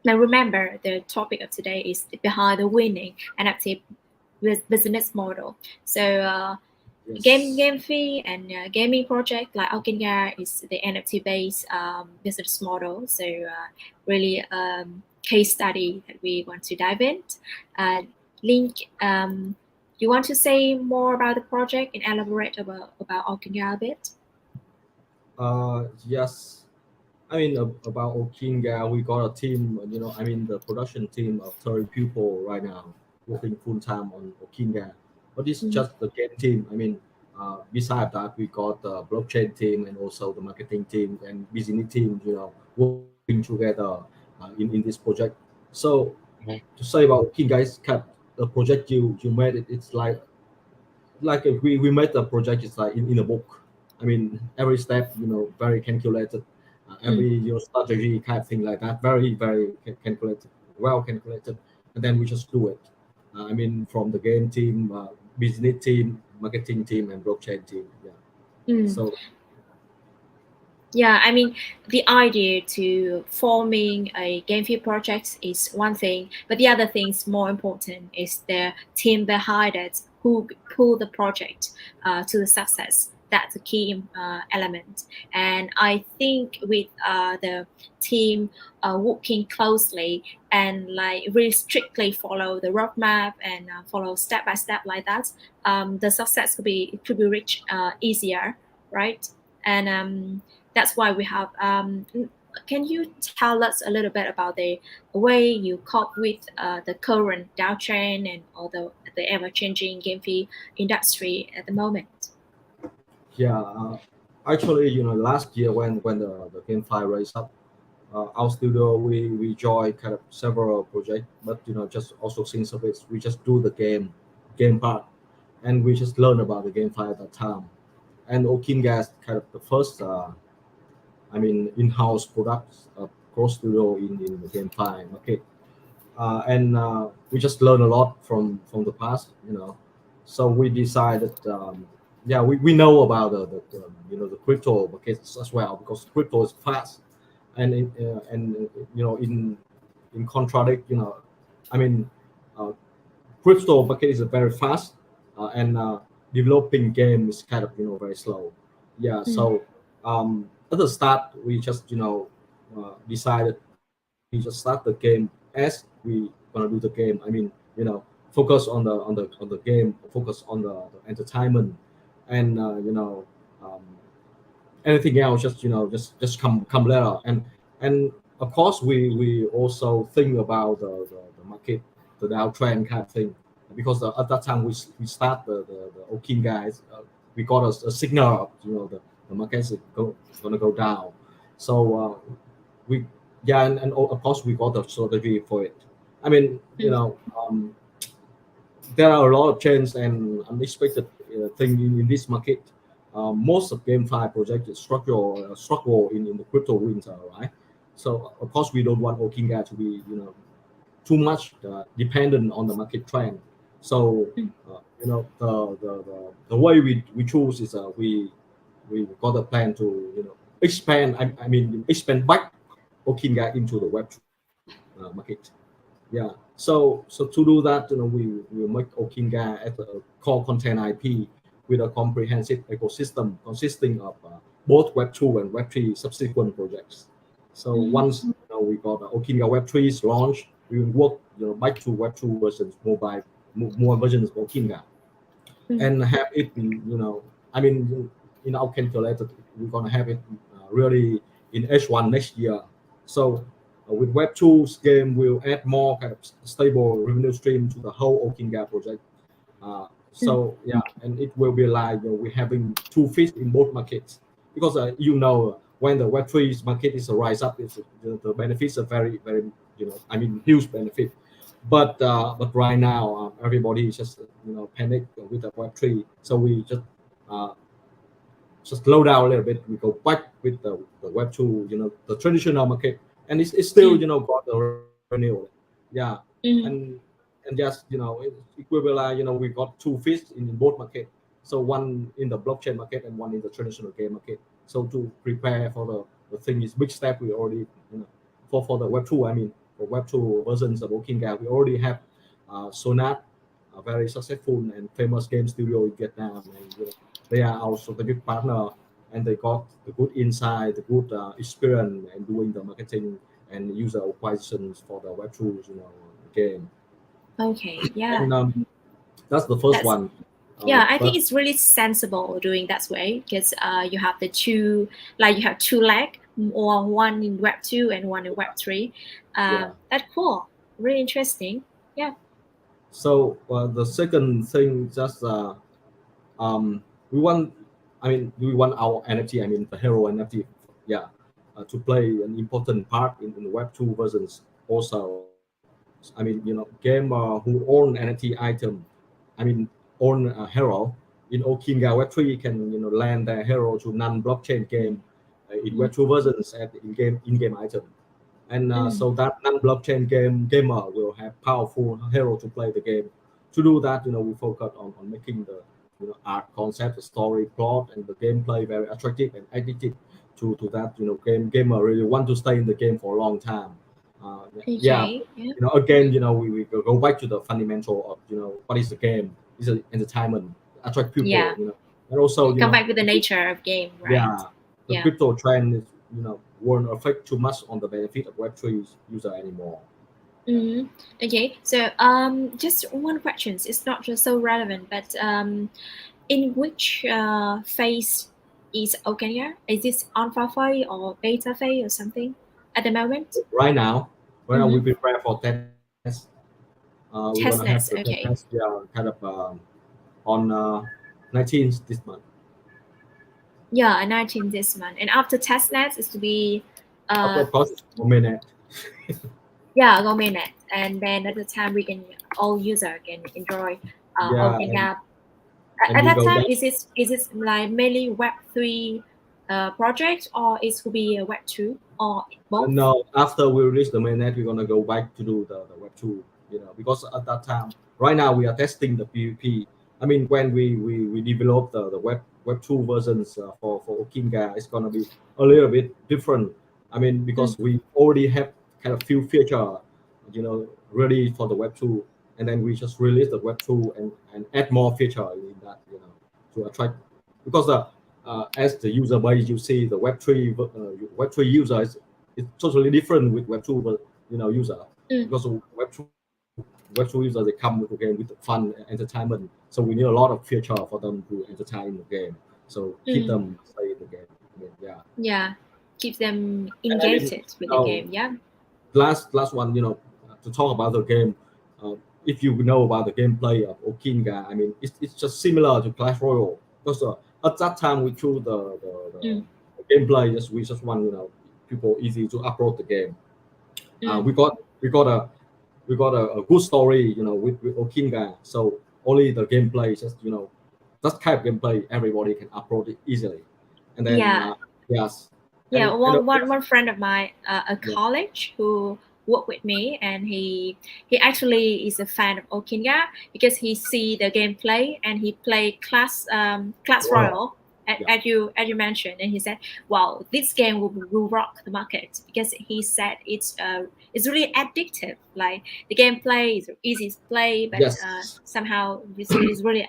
now remember, the topic of today is behind the winning NFT business model. So GameFi and gaming project like Ookeenga is the NFT based business model. So really case study that we want to dive in. Link, you want to say more about the project and elaborate about Ookeenga a bit? Yes. I mean, about Ookeenga, we got a team, the production team of 30 people right now working full time on Ookeenga. But it's just the game team. I mean, besides that, we got the blockchain team and also the marketing team and business team, working together in this project. So to say about Ookeenga, is the project you made it's like we made the project is like in a book. I mean, every step, very calculated. Every strategy kind of thing like that, very calculated, well calculated, and then we just do it. I mean, from the game team, business team, marketing team, and blockchain team. So yeah, I mean, the idea to forming a GameFi project is one thing, but the other thing is more important is the team behind it who pull the project to the success. that's a key element. And I think with the team working closely and like really strictly follow the roadmap and follow step by step like that, the success could be reached easier, right? And that's why we have. Can you tell us a little bit about the way you cope with the current downtrend and all the ever-changing GameFi industry at the moment? Yeah, actually, last year when the GameFi raised up, our studio we joined kind of several projects, but just also since of it, we just do the game part, and we just learn about the GameFi at that time. And Ookeenga is kind of the first, in-house products cross studio in the GameFi market, and we just learn a lot from the past. So we decided, yeah, we know about the crypto markets as well, because crypto is fast, and in contradict, I mean, uh, crypto market is very fast, and developing game is kind of very slow. Yeah, so at the start we just decided we just start the game as we gonna do the game. Focus on the game, focus on the entertainment, and um, anything else just come later. And of course we also think about the market, the downtrend kind of thing, because at that time we start the Ookeen guys, we got a signal of, the market is gonna go down. So we yeah, and of course we got the strategy for it. I mean, there are a lot of change and unexpected thing in this market. Most of GameFi projects struggle in the crypto winter, right? So of course we don't want Ookeenga to be too much dependent on the market trend. So the way we choose is we got a plan to expand. Expand back Ookeenga into the Web2 market. Yeah. So to do that, we make Ookeenga as a core content IP with a comprehensive ecosystem consisting of both Web2 and Web3 subsequent projects. So once we got Ookeenga Web3 is launched, we will work back to Web2 versions, more versions of Ookeenga, and have it in our calculator, we're gonna have it really in H1 next year. So with Web2's game, we'll add more kind of stable revenue stream to the whole Ookeenga project. So yeah, and it will be like we're having two fish in both markets, because when the Web3 market is a rise up, the benefits are very very huge benefit. But right now everybody is just panic with the Web3, so we just slow down a little bit. We go back with the Web2, the traditional market, and it's still got the revenue. Yeah, and just it will be like we got two fish in both market, so one in the blockchain market and one in the traditional game market. So to prepare for the thing is big step. We already for the Web2, for Web2 versions of Ookeenga, we already have Sonat, a very successful and famous game studio in Vietnam, and they are also the big partner, and they got the good insight, the good experience in doing the marketing and user acquisitions for the Web2 game. Okay, yeah. And that's the first one. Yeah, I think it's really sensible doing that way, because you have the two, like you have two legs, or one in Web2 and one in Web3. That's cool, really interesting. Yeah. So the second thing, just we want our NFT, the hero NFT, to play an important part in the Web2 versions also. Gamer who own NFT item, own a hero in Ookeenga Web3 can land their hero to non-blockchain game in Web2 versions at in-game item, and so that non-blockchain gamer will have powerful hero to play the game. To do that, we focus on making the art concept, the story plot, and the gameplay very attractive and addictive to that. Gamer really want to stay in the game for a long time. Again, we go back to the fundamental of what is the game. It's an entertainment, attract people. and also come back with the nature of game, right? yeah, the Yeah. crypto trend is won't affect too much on the benefit of Web3 user anymore. Mm-hmm. Okay, so just one question. It's not just so relevant, but in which phase is Ookeenga? Is this alpha phase or beta phase or something at the moment? Right now, we Mhm. prepare for test. We're gonna have Testnets, the okay. test, kind of on 19th this month. Yeah, 19 this month, and after testnets is to be Of course, mainnet. yeah, go mainnet, and then at the time we can all user can enjoy Yeah, Ookeenga. and At we that go time, back. is it like mainly Web3 project, or it could be a Web2 or both? No, after we release the mainnet, we're gonna go back to do the Web2. Because at that time, right now we are testing the PvP. I mean, when we develop the Web2 versions for Ookeenga, it's gonna be a little bit different. I mean, because we already have kind of few feature, ready for the Web2, and then we just release the Web2 and add more feature in that, to attract, because as the user base, you see the Web3 user is totally different with Web2, user, because Web2 user, they come with the game with fun entertainment, so we need a lot of feature for them to entertain the game, so keep them stay in the game. Yeah, keep them And I mean, engaged with the game. Yeah. last one, to talk about the game. If you know about the gameplay of Ookeenga, I mean, it's just similar to Clash Royale, because at that time we choose the gameplay. We just want people easy to upload the game. We got a good story, with Ookeenga. So only the gameplay is just that kind of gameplay everybody can upload it easily. And then Yeah. yes. Yeah, And one friend of mine, a college who worked with me, and he actually is a fan of Ookeenga because he see the gameplay and he played Clash Royale, as you mentioned, and he said, "Wow, this game will rock the market," because he said it's really addictive. Like the gameplay is easy to play, but somehow it's really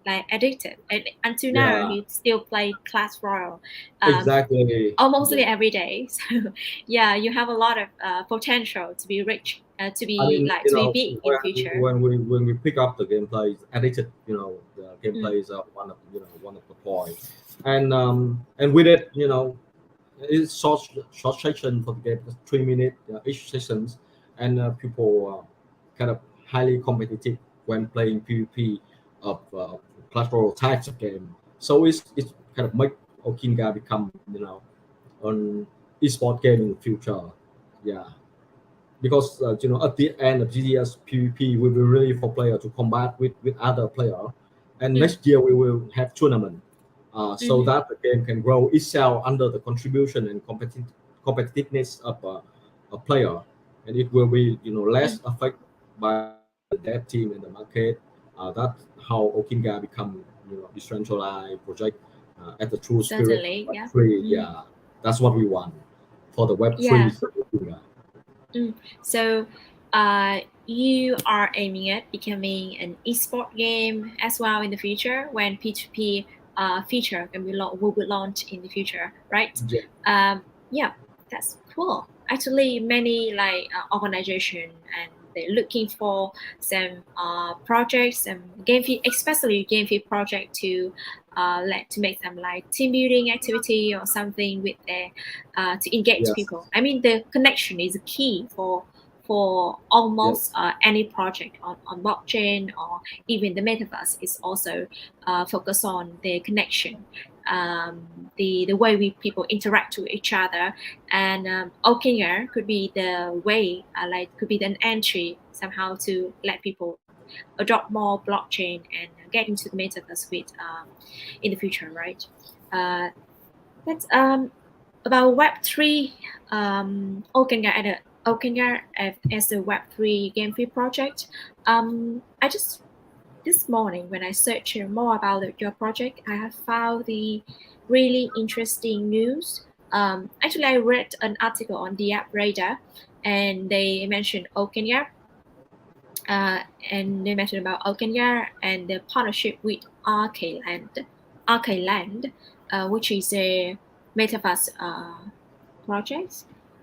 like addictive. And until now, he still play Clash Royale. Exactly. Almost every day. So yeah, you have a lot of potential to be rich, to be to be big in future. When we pick up the gameplay, it's addicted. The gameplay is one of the points, and with it, it's short session for the game, just 3 minutes each sessions, and people kind of highly competitive when playing PvP of Clash Royale types of game. So it's kind of make Ookeenga become an esport game in the future. Yeah, because at the end of GTS PvP, we will be ready for player to combat with other player, and next year we will have tournament, so that the game can grow itself under the contribution and competitiveness of a player, and it will be less affected by the dev team and the market. That's how Ookeenga become decentralized project at the true spirit of Web3. Yeah, that's what we want for the Web3 Ookeenga. So you are aiming at becoming an esport game as well in the future, when P2P feature will be launched in the future, right? Yeah, that's cool. Actually, many organization, and they're looking for some projects and especially GameFi project to make them like team building activity or something with their to engage people. I mean, the connection is key for almost any project on blockchain, or even the metaverse is also focused on the connection, the way people interact with each other, and Ookeenga could be the way, could be an entry somehow to let people adopt more blockchain and get into the metaverse with in the future, right? That's about Web3. Ookeenga as a Web3 GameFi project. I just this morning, when I searched more about your project, I have found the really interesting news. Actually, I read an article on the app Radar, and they mentioned Ookeenga. And they mentioned about Ookeenga and the partnership with Arcade Land. Arcade Land, which is a metaverse project.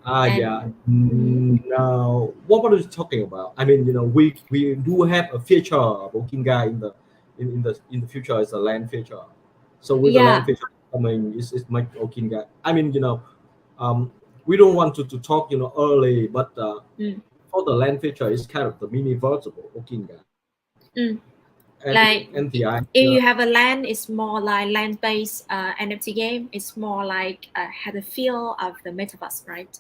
And- Yeah. Now, what are you talking about? I mean, we do have a feature of Ookeenga in the future as a land feature. So with the land feature coming, it's make Ookeenga. I mean, we don't want to talk, early, but for the land feature, it's kind of the mini vertical Ookeenga. And like NTI, if you have a land, it's more like land-based NFT game. It's more like had a feel of the metaverse, right?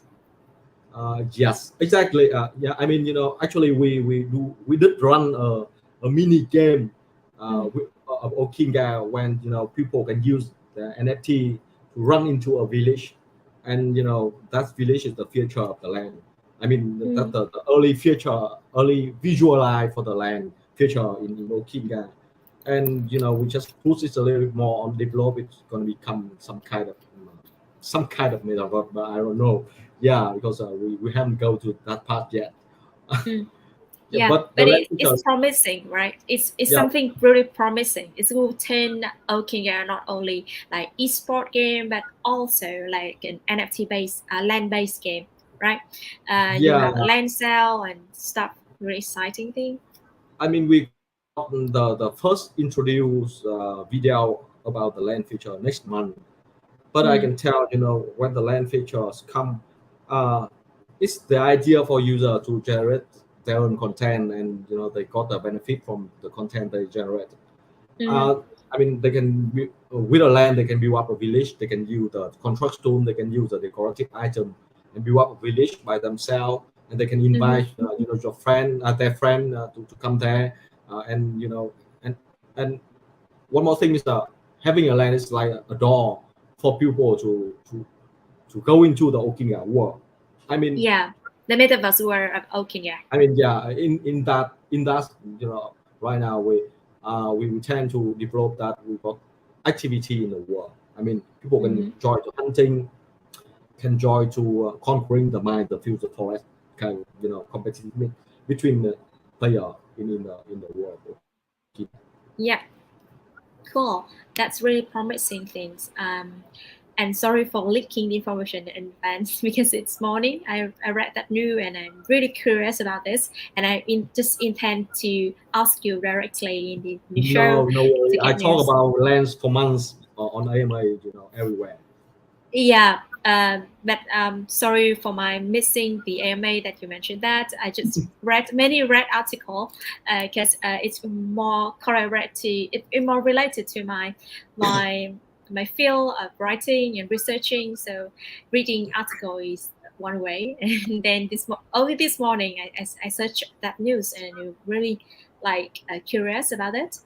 Yes, exactly. Yeah, I mean, actually, we did run a mini game of Ookeenga when people can use the NFT to run into a village, and that village is the future of the land. I mean, that's the early future, early visualize for the land future in Ookeenga, and we just push it a little bit more on develop. It's going to become some kind of metaverse, but I don't know. Yeah, because we haven't go to that part yet. Yeah, but it's promising, right? It's something really promising. It will turn Ookeenga not only like esport game, but also like an NFT based, land based game, right? You have land sale and stuff. Really exciting thing. I mean, we got the first introduced video about the land feature next month, but I can tell when the land features come, it's the idea for user to generate their own content, and they got the benefit from the content they generate. I mean, they can with a land they can build up a village. They can use the construction tool. They can use the decorative item and build up a village by themselves. And they can invite your friend, their friend, to come there. And and one more thing is having a land is like a door for people to go into the Ookeenga world. I mean, the metaverse world of Ookeenga. I mean, in that right now we tend to develop that we got activity in the world. I mean, people can join to hunting, can join to conquering the mind, the future forest, kind of competitive between the player in the world. Yeah, cool. That's really promising things. And sorry for leaking the information in advance because it's morning. I read that news and I'm really curious about this. And I just intend to ask you directly in the show. No worry. I talk about lands for months on AMA, everywhere. Yeah, but sorry for my missing the AMA that you mentioned that. I just read many articles because it's more it's more related to my field of writing and researching. So reading article is one way, and then only this morning I searched that news and really curious about it.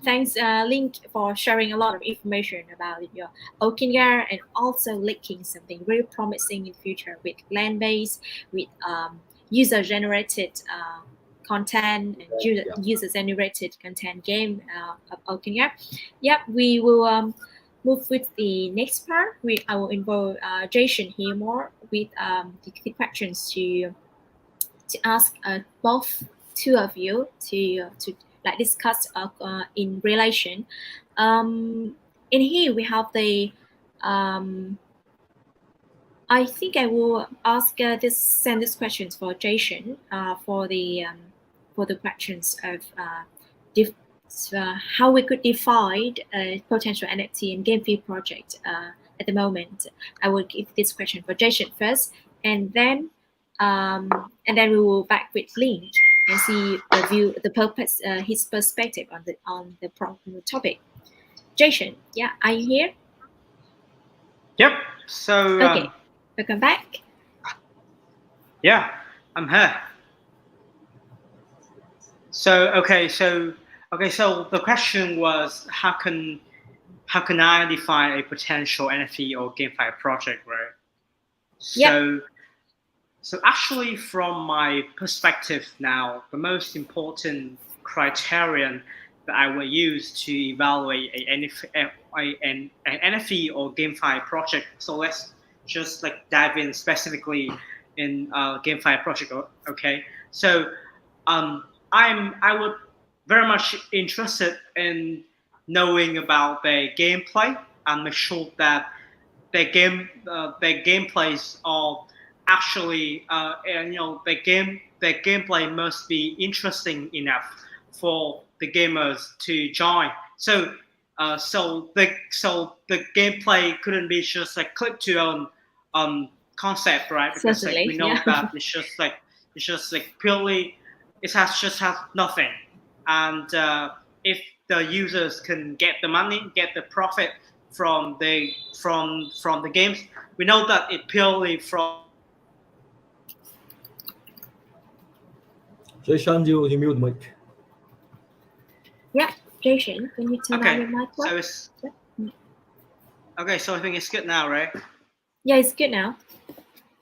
Thanks Link for sharing a lot of information about your Ookeenga and also linking something very promising in future with land-based, with user-generated content and user-generated content game of Ookeenga. We will move with the next part. I will involve Jason here more with the questions to ask both two of you to discuss in relation. In here we have the I think I will ask send this questions for Jason for the questions of how we could define a potential NFT and GameFi project at the moment. I will give this question for Jason first, and then we will back with Link and see the purpose, his perspective on the topic. Jason, are you here? Yep. So okay, welcome back. Yeah, I'm here. So the question was how can I define a potential NFT or GameFi project, right? So actually, from my perspective now, the most important criterion that I will use to evaluate an NFT or GameFi project. So let's just dive in specifically in GameFi project. Okay, so I would very much interested in knowing about their gameplay and make sure that their gameplays are actually and their gameplay must be interesting enough for the gamers to join. So the gameplay couldn't be just like click to earn concept, right? Because like we know that it's just like purely just has nothing, and if the users can get the money, get the profit from the games, we know that it purely from. Jason, you mute mic. Yeah, Jason, can you turn on your mic? So it's okay. So I think it's good now, right? Yeah, it's good now.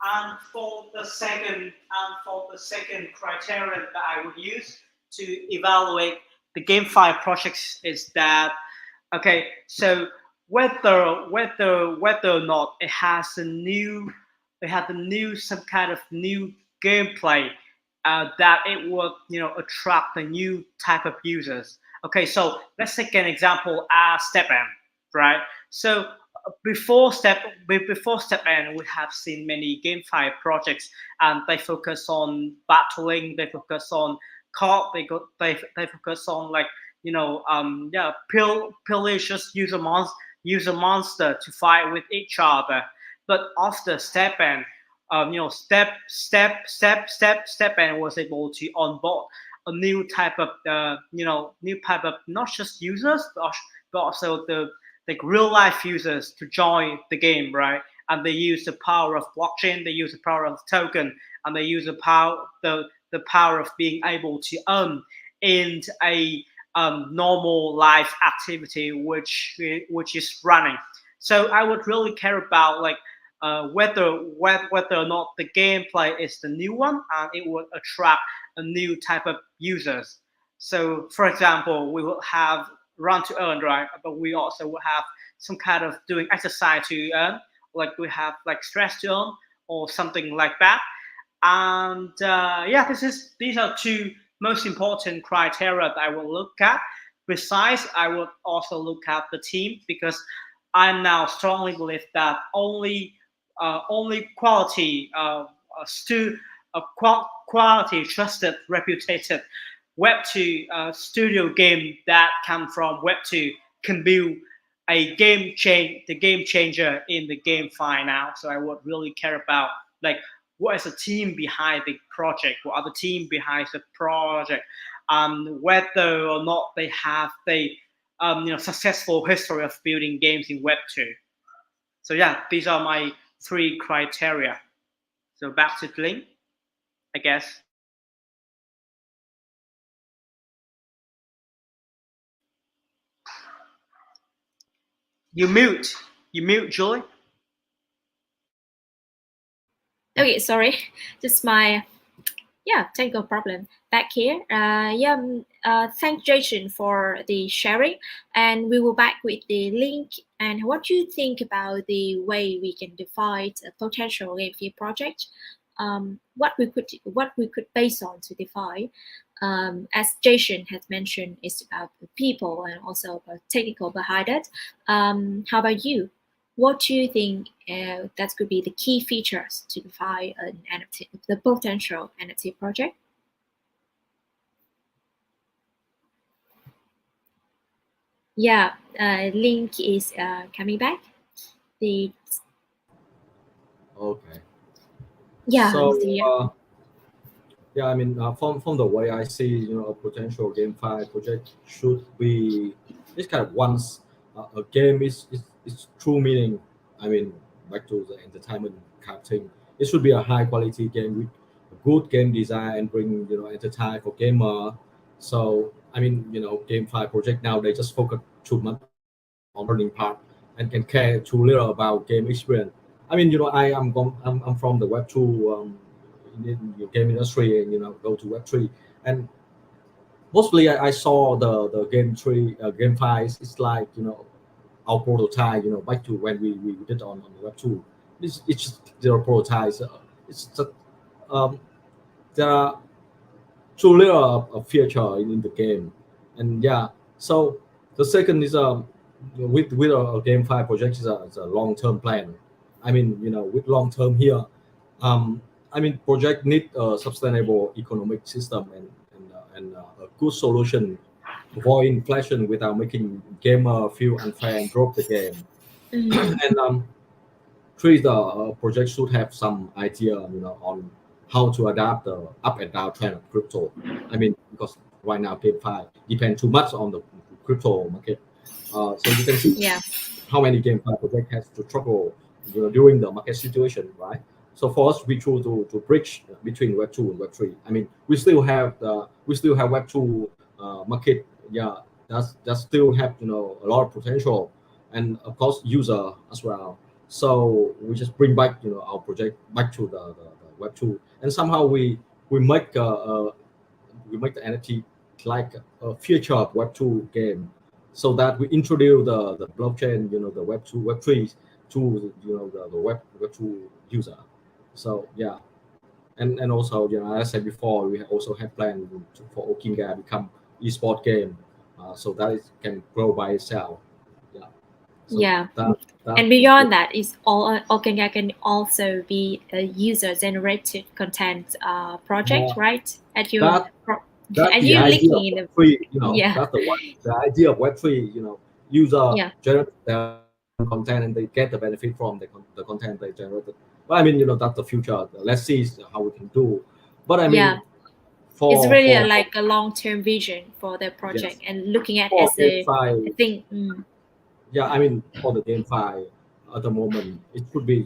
And for the second criterion that I would use to evaluate the GameFi projects is that, okay, so whether or not it has some kind of new gameplay that it would attract a new type of users. Okay, so let's take an example as StepN, right? So before StepN, we have seen many GameFi projects, and they focus on battling, they focus on card, they focus on like purely just use a monster to fight with each other. But after StepN, StepN was able to onboard a new type of not just users but also the like real life users to join the game, right? And they use the power of blockchain, they use the power of token, and they use the power of being able to earn in a normal life activity which is running. So I would really care about like whether or not the gameplay is the new one and it would attract a new type of users. So for example, we will have run to earn, right? But we also will have some kind of doing exercise to earn, like we have like stress to earn or something like that. And these are two most important criteria that I will look at. Besides, I would also look at the team, because I now strongly believe that only quality quality, trusted, reputed Web2 studio game that come from Web2 can build the game changer in the GameFi now. So I would really care about like what is the team behind the project, what are the team behind the project, whether or not they have the successful history of building games in Web2. So yeah, these are my 3 criteria. So back to Link, I guess. You mute, Julie. Okay, sorry, just my technical problem back here. Thanks Jason for the sharing, and we will back with the link. And what do you think about the way we can define a potential GameFi project? What we could base on to define, as Jason has mentioned, is about the people and also the technical behind it. How about you? What do you think that could be the key features to define an NFT, the potential NFT project? Yeah, Link is coming back. Okay. Yeah. So I mean, from the way I see, a potential GameFi project should be this kind of once a game is true meaning. I mean, back to the entertainment kind of thing. It should be a high quality game with a good game design and bring entertain for gamer. So I mean, GameFi project now they just focus too much on learning part and can care too little about game experience. I mean, I'm from the Web2 in the game industry, and go to Web3, and mostly I saw the GameFi is like our prototype, back to when we did on the Web2. It's just their prototypes. It's just, there are too little a feature in the game, and yeah, so The second is with a GameFi project is a long-term plan. I mean, with long-term here, I mean, project need a sustainable economic system and a good solution to avoid inflation without making gamer feel unfair and drop the game. And three, the project should have some idea, on how to adapt the up and down trend of crypto. I mean, because right now GameFi depend too much on the crypto market. So you can see how many GameFi project has to struggle, during the market situation, right? So for us, we try to bridge between Web 2 and Web 3. I mean, we still have Web 2 market, that still have a lot of potential, and of course user as well. So we just bring back our project back to the Web 2, and somehow we make we make the NFT like a future of Web 2 game, so that we introduce the blockchain, the Web 2, Web 3 to the Web 2 user. So yeah, and also as I said before, we also have plans for Ookeenga become esport game, so that it can grow by itself. Yeah. So and beyond that, is all Ookeenga can also be a user-generated content project, right? At your that's the idea of Web3, that's the idea of Web3, user generate their content and they get the benefit from the content they generated. But I mean, that's the future. Let's see how we can do. But I mean, it's really like a long-term vision for the project, and looking at as a thing. Yeah, I mean, for the GameFi at the moment, it should be,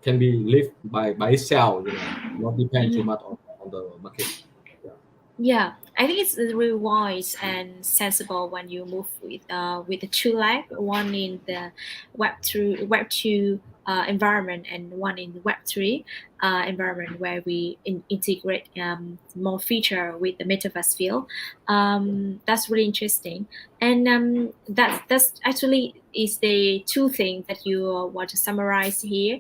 can be lived by itself, not depend too much on the market. Yeah, I think it's really wise and sensible when you move with the two leg, one in the Web 2 environment and one in the Web 3 environment, where we integrate more feature with the metaverse field. That's really interesting, and that's actually is the two things that you want to summarize here.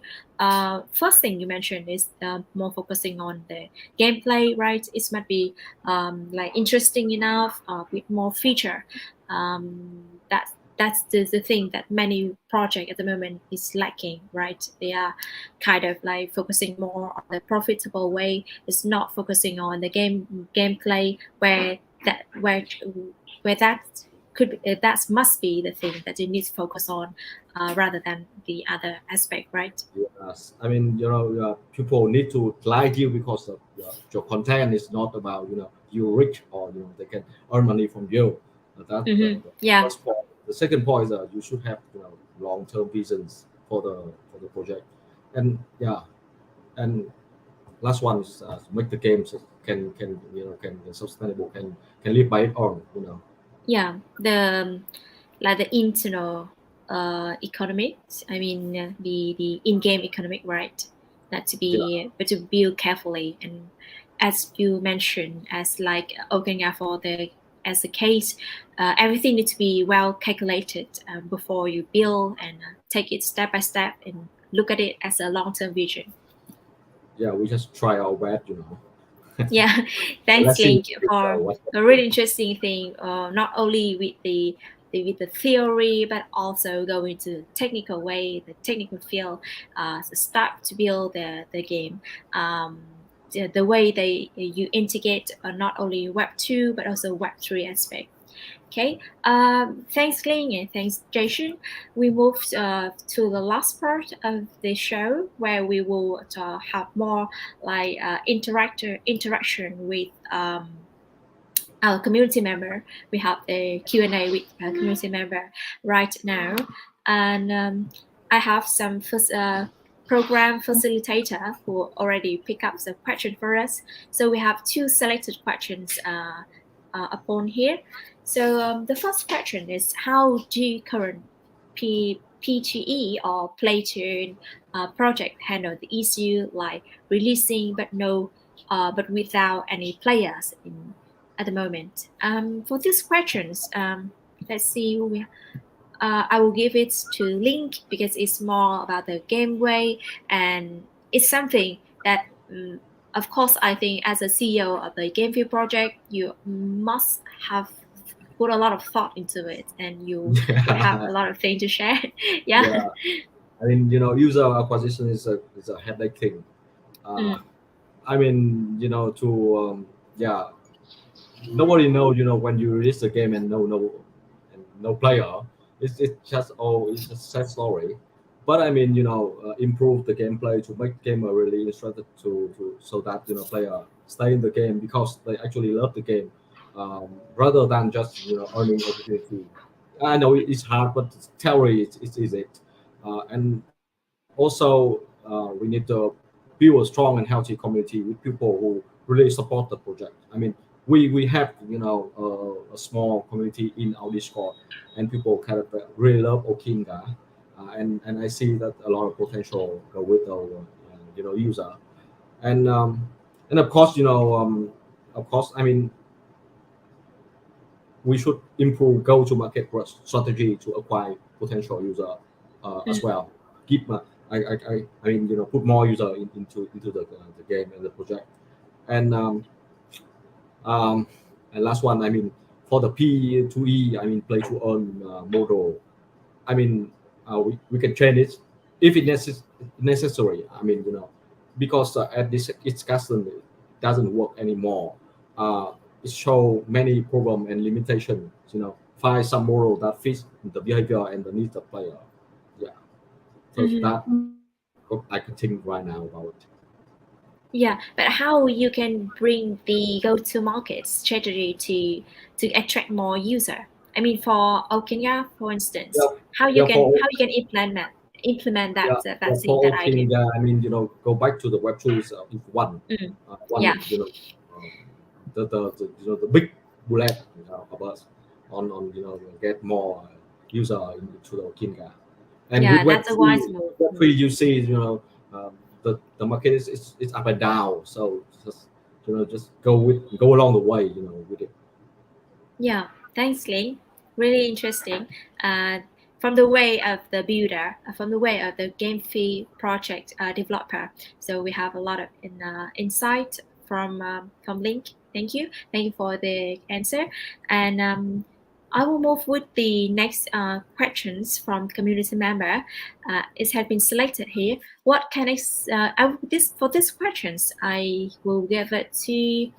First thing you mentioned is more focusing on the gameplay, right? It might be like interesting enough with more feature. That's the thing that many projects at the moment is lacking, right? They are kind of like focusing more on the profitable way. It's not focusing on the gameplay where that could that must be the thing that you need to focus on rather than the other aspect, right? Yes, I mean, people need to like you because your content is not about you rich or they can earn money from you. That's the first point. The second point is that you should have long-term visions for the project, and last one is make the games can sustainable, can live by its own. The like the internal economics. I mean the in-game economic, right? That to be but to build carefully, and as you mentioned, as like Ookeenga for as a case, everything needs to be well calculated before you build, and take it step by step and look at it as a long-term vision. Yeah, we just try our best, Yeah, thanks, Link, for a really interesting thing. Not only with the theory, but also going to technical way, the technical field, the start to build the game. The way you integrate not only Web 2 but also Web 3 aspect. Okay, thanks Ling and thanks Jason. We move to the last part of the show, where we will have more like interaction with our community member. We have the Q&A with our community member right now, and I have some program facilitator who already pick up the question for us. So we have two selected questions upon here. So the first question is, how do current PTE or play to earn project handle the issue like releasing but without any players at the moment? For these questions, let's see. I will give it to Link because it's more about the game way, and it's something that, of course, I think as a CEO of the GameFi project, you must have put a lot of thought into it, and you would have a lot of things to share. Yeah. Yeah. I mean, user acquisition is a headache thing. I mean, to nobody knows, when you release the game and no player. It's just a sad story. But I mean, improve the gameplay to make game really interested so that player stay in the game because they actually love the game, rather than just earning opportunity. I know it's hard, but theory it's easy. And also we need to build a strong and healthy community with people who really support the project. I mean, we have a small community in our Discord, and people kind of really love Ookeenga, and I see that a lot of potential with our user, and of course, I mean, we should improve go-to-market strategy to acquire potential user as well. Keep I mean, put more user into the game and the project, and last one, I mean, for the P2E, I mean, play to earn model. I mean, we can change it if it's necessary. I mean, because at this it's custom, it doesn't work anymore. It show many problem and limitations. Find some model that fits the behavior and the needs of player. Yeah. So that I can think right now about it. Yeah, but how you can bring the go-to-market strategy to attract more user? I mean, for Ookeenga, for instance, how you can implement that for that idea? Ookeenga, I mean, go back to the web tools. If one, Yeah. The big bullet of us on get more user into the Ookeenga. And Yeah, with that's a wise move. Web3, you see, the market is up and down. So just go along the way, with it. Yeah, thanks, Ling. Really interesting. From the way of the builder, from the way of the GameFi project developer. So we have a lot of insight from Link. Thank you for the answer. And I will move with the next questions from community member. It has been selected here. What can for these questions, I will give it to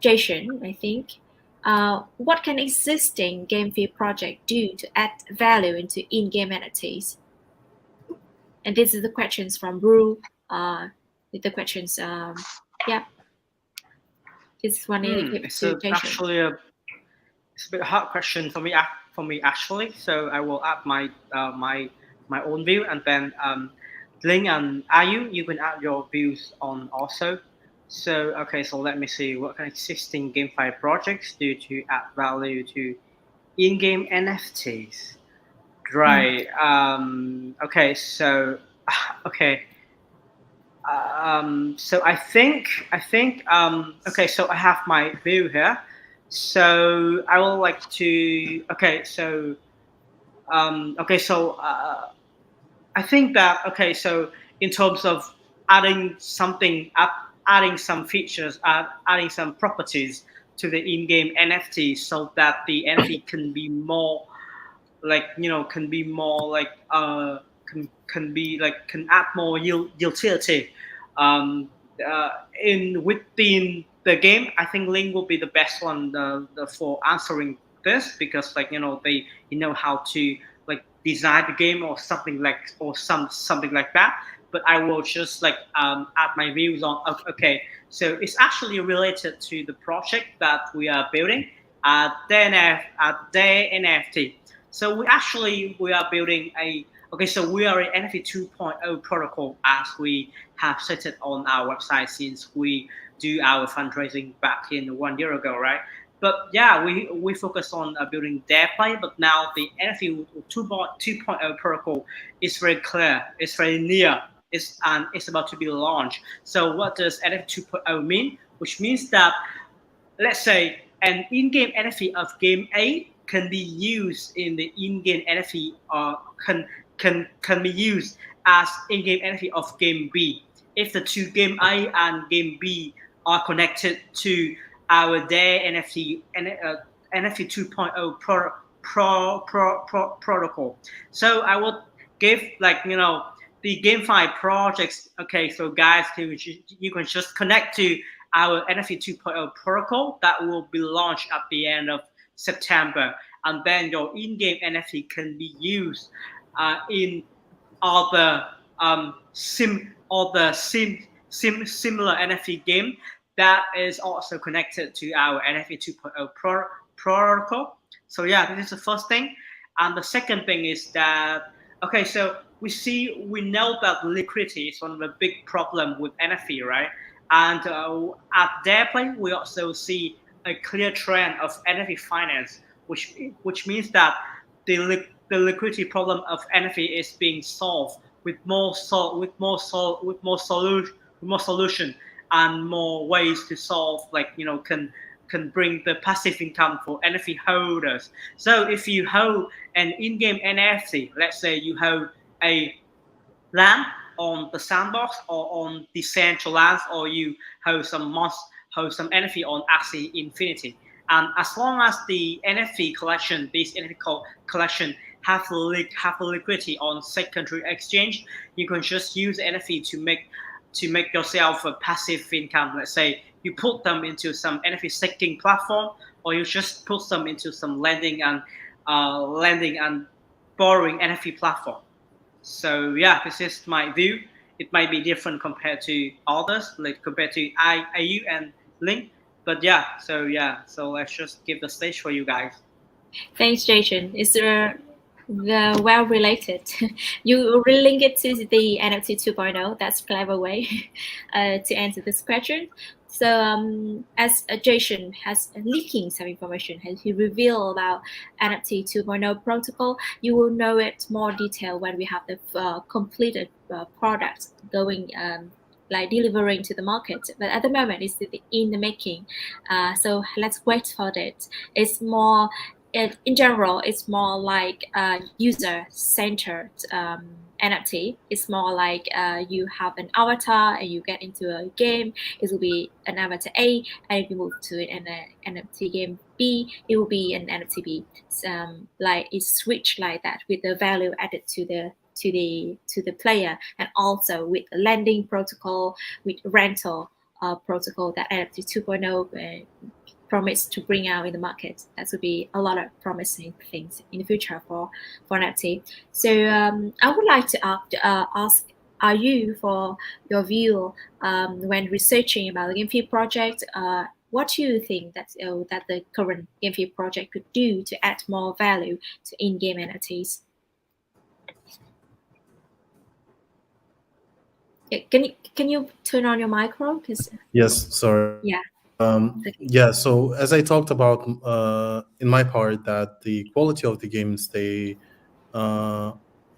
Jason, I think. What can existing GameFi project do to add value into in-game NFTs? And this is the questions from Brew. The questions, yeah. This one is It's actually it's a bit hard question for me actually. So I will add my my own view, and then Ling and Ayu, you can add your views on also. So okay, so let me see what can existing GameFi projects do to add value to in-game NFTs. Right. Okay. So okay. So I think okay. So I have my view here. So I would like to okay. So okay. So I think that okay. So in terms of adding something up, adding some features, adding some properties to the in-game NFT, so that the NFT can be more like can be more like can be like can add more utility in within the game. I think Link will be the best one for answering this, because like they know how to like design the game or something like something like that. But I will just like add my views on. Okay, so it's actually related to the project that we are building at DareNFT. So we are building so we are an NFT 2.0 protocol, as we have set it on our website since we do our fundraising back in 1 year ago, right? But yeah, we focus on building DarePlay, but now the NFT 2.0 protocol is very clear, it's very near, it's about to be launched. So what does NFT 2.0 mean? Which means that, let's say, an in-game NFT of game A can be used in the in-game NFT, or can be used as in-game NFT of game B if the two game A and game B are connected to our DareNFT NFT 2.0 protocol. So I would give the GameFi projects. Okay, so guys, you can just connect to our NFT 2.0 protocol that will be launched at the end of September, and then your in-game NFT can be used in other similar NFT game that is also connected to our NFT 2.0 protocol. So yeah, this is the first thing. And the second thing is that, okay, so we know that liquidity is one of the big problem with NFT, right? And at DarePlay, we also see a clear trend of NFT finance, which means that the liquidity problem of NFT is being solved with more solution and more ways to solve, can bring the passive income for NFT holders. So if you hold an in-game NFT, let's say you hold a land on the sandbox or on Decentraland, or you hold some NFT on Axie Infinity. And as long as the NFT collection, this NFT collection have liquidity on secondary exchange, you can just use NFT to make yourself a passive income. Let's say you put them into some NFT staking platform, or you just put them into some lending and borrowing NFT platform. So yeah, this is my view. It might be different compared to others, like compared to IU and Link. But yeah, so let's just give the stage for you guys. Thanks, Jason. It's well related. You relink it to the NFT 2.0. That's a clever way to answer this question. So as Jason has leaking some information, has he revealed about NFT 2.0 protocol, you will know it more detail when we have the completed product going like delivering to the market. But at the moment, it's in the making. So let's wait for it. It's more, in general, it's more like user-centered NFT. It's more like you have an avatar and you get into a game. It will be an avatar A, and if you move to an NFT game B, it will be an NFT B. Like it's switched like that with the value added to the player, and also with the lending protocol, with rental protocol that NFT 2.0 promise to bring out in the market. That would be a lot of promising things in the future for NFT. So I would like to ask you for your view when researching about the GameFi project. What do you think that the current GameFi project could do to add more value to in-game NFTs? Can you turn on your micro? Yes, sorry. Yeah. Yeah, so as I talked about in my part, that the quality of the games, they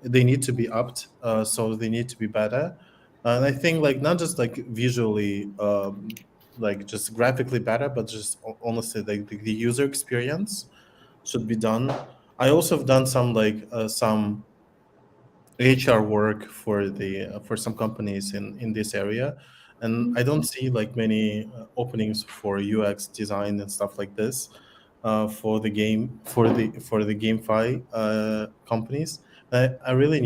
need to be upped, so they need to be better. And I think like not just like visually, like just graphically better, but just honestly like the user experience should be done. I also have done some HR work for some companies in this area, and I don't see like many openings for UX design and stuff like this for the GameFi companies. I really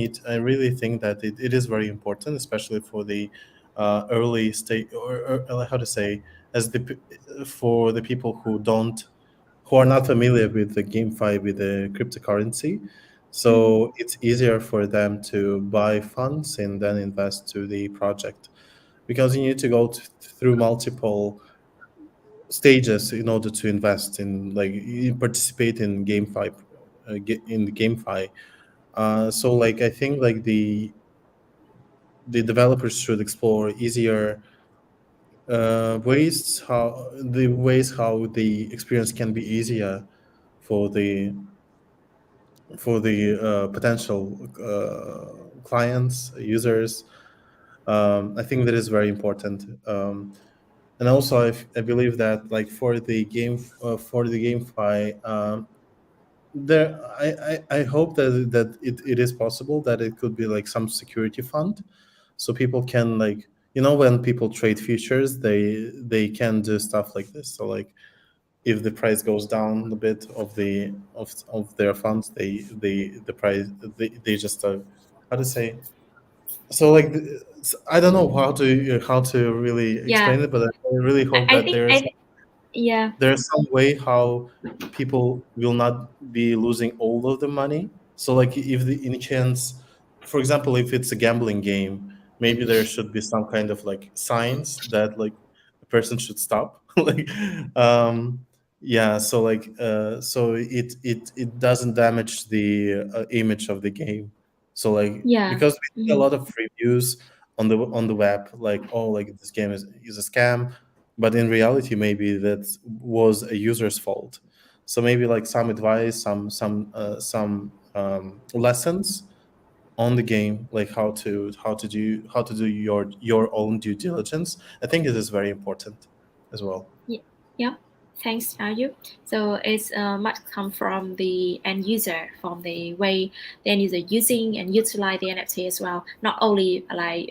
think that it is very important, especially for the early stage, or how to say, for the people who are not familiar with the GameFi, with the cryptocurrency. So it's easier for them to buy funds and then invest to the project, because you need to go through multiple stages in order to invest in, like, you participate in GameFi, in the GameFi. So like I think like the developers should explore easier ways how the experience can be easier for the potential clients, users. I think that is very important. And also, I believe that like for the GameFi, there I hope that it is possible that it could be like some security fund, so people can like when people trade futures, they can do stuff like this. So like if the price goes down a bit of their funds, the price they just how to say. So like I don't know how to really Yeah, explain it, but I really hope I that think yeah, there's some way how people will not be losing all of the money. So like if the any chance, for example, if it's a gambling game, maybe there should be some kind of like signs that like a person should stop. Like yeah, so like so it doesn't damage the image of the game. So like yeah. because we see a Mhm. lot of reviews on the web, like, oh, like this game is a scam, but in reality maybe that was a user's fault. So maybe like some advice, some lessons on the game, like how to do your own due diligence. I think it is very important as well. Yeah, thanks, Ayu. So it's much come from the end user, from the way the end user using and utilize the NFT as well. Not only like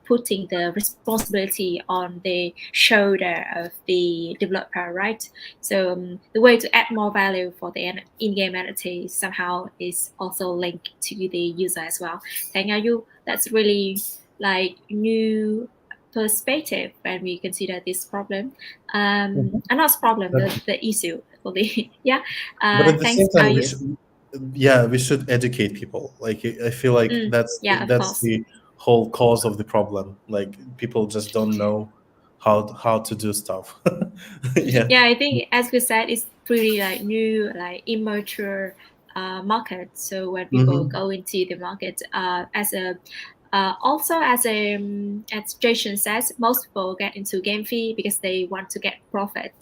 putting the responsibility on the shoulder of the developer, right? So the way to add more value for the in-game NFT somehow is also linked to the user as well. Thank you. That's really like new perspective when we consider this problem. Mhm. Not problem, But, the issue for the yeah. but at the Thanks, same time, Ayu. we should educate people. Like I feel like Yeah, of that's course. the whole cause of the problem. Like people just don't know how to do stuff. Yeah. Yeah, I think as we said, it's pretty like new, like immature market. So when people Hmm. go into the market, as a also as Jason says, most people get into GameFi because they want to get profit.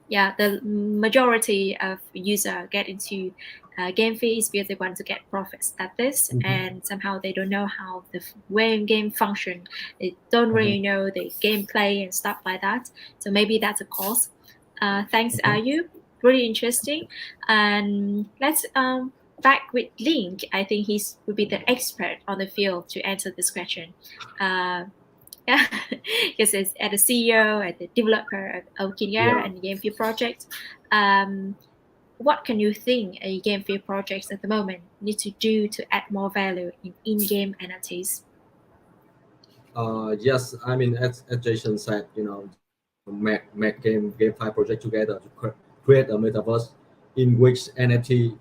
Yeah, the majority of user get into game fees because they want to get profits at this, and somehow they don't know how the way game function. They don't really know the gameplay and stuff like that. So maybe that's a cause. Thanks, Ayu. Really interesting. And let's back with Link. I think he's would be the expert on the field to answer this question. Uh, yeah, because it's at the CEO, at the developer of Ookeenga Yeah. and the GameFi project. What can you think a GameFi project at the moment need to do to add more value in in-game NFTs? Yes, I mean, as Jason said, make GameFi project together to create a metaverse in which NFT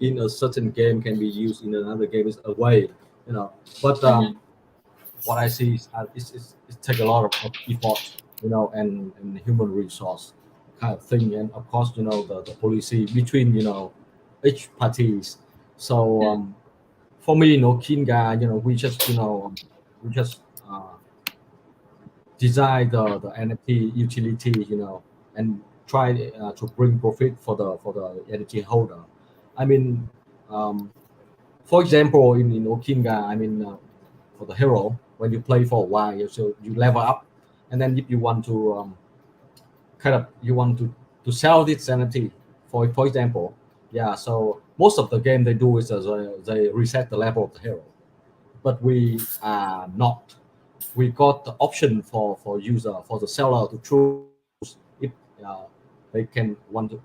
in a certain game can be used in another game is a way, you know. But what I see is it take a lot of effort, and human resource kind of thing, and of course, the policy between each parties. So for me, Kinga, we just design the NFT utility, and try to bring profit for the NFT holder. I mean, um, for example, in Ookeenga, I mean, for the hero, when you play for a while, you level up, and then if you want to you want to sell this NFT, for example, yeah. So most of the game they do is they reset the level of the hero, but we are not. We got the option for user for the seller to choose if they can want to.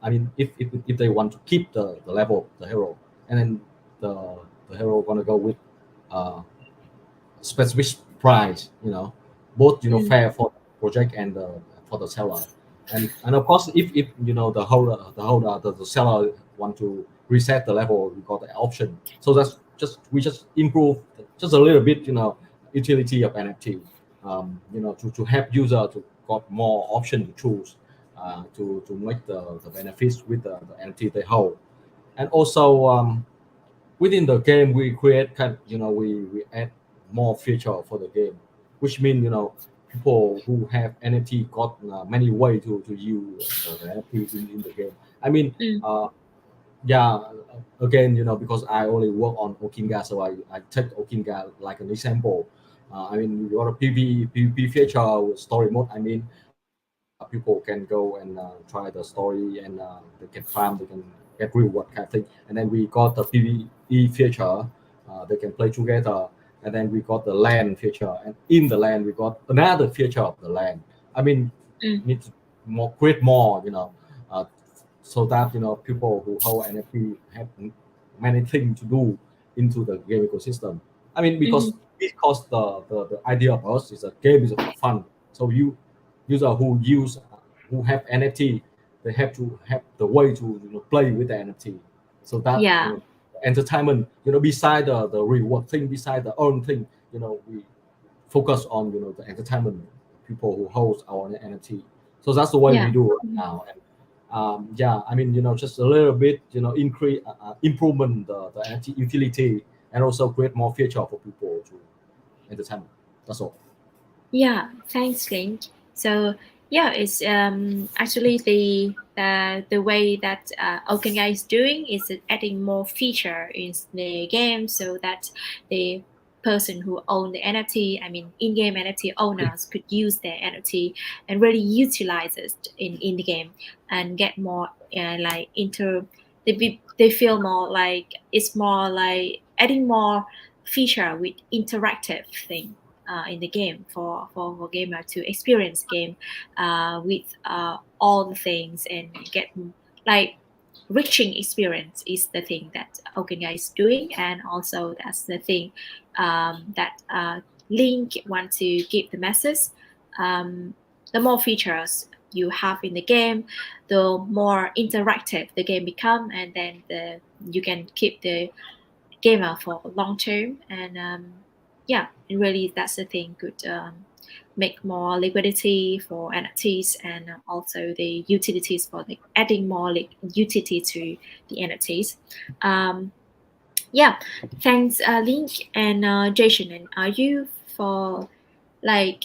I mean, if they want to keep the level of the hero, and then the hero gonna go with uh, specific price, both fair for the project and for the seller, and of course if the seller want to reset the level, we got the option. So that's just improve just a little bit, utility of NFT, to help user to got more option to choose, to make the benefits with the NFT they hold. And also within the game we create we add more feature for the game, which means people who have NFT got many way to use the NFT in the game. I mean, yeah, again, because I only work on Ookeenga, so I take Ookeenga like an example. I mean, you got a PvP feature with story mode. I mean, people can go and try the story, and they can farm, they can get reward kind of thing. And then we got the PvE feature. They can play together. and then we got the land feature, and in the land we got another feature of the land. I mean, need to create more, so that people who hold NFT have many things to do into the game ecosystem. I mean, because the idea of us is a game is for fun. So user who have NFT, they have to have the way to play with the NFT. So that entertainment, beside the reward thing, beside the earn thing, we focus on the entertainment people who hold our NFT. So that's the way we do it now. And I mean, just a little bit, increase improvement the NFT utility, and also create more feature for people to entertainment. That's all. Yeah, thanks, Link. So yeah, it's actually the way that Ookeenga is doing is adding more feature in the game, so that the person who own the NFT, I mean in-game NFT owners, could use their NFT and really utilize it in the game and get more like they feel more like it's more like adding more feature with interactive thing in the game for gamer to experience game with all the things and get like reaching experience is the thing that Ookeenga is doing, and also that's the thing that Link want to give the message. The more features you have in the game, the more interactive the game become, and then you can keep the gamer for long term. And really that's the thing could make more liquidity for NFTs, and also the utilities for adding more utility to the NFTs. Thanks, Link and Jason. And are you for like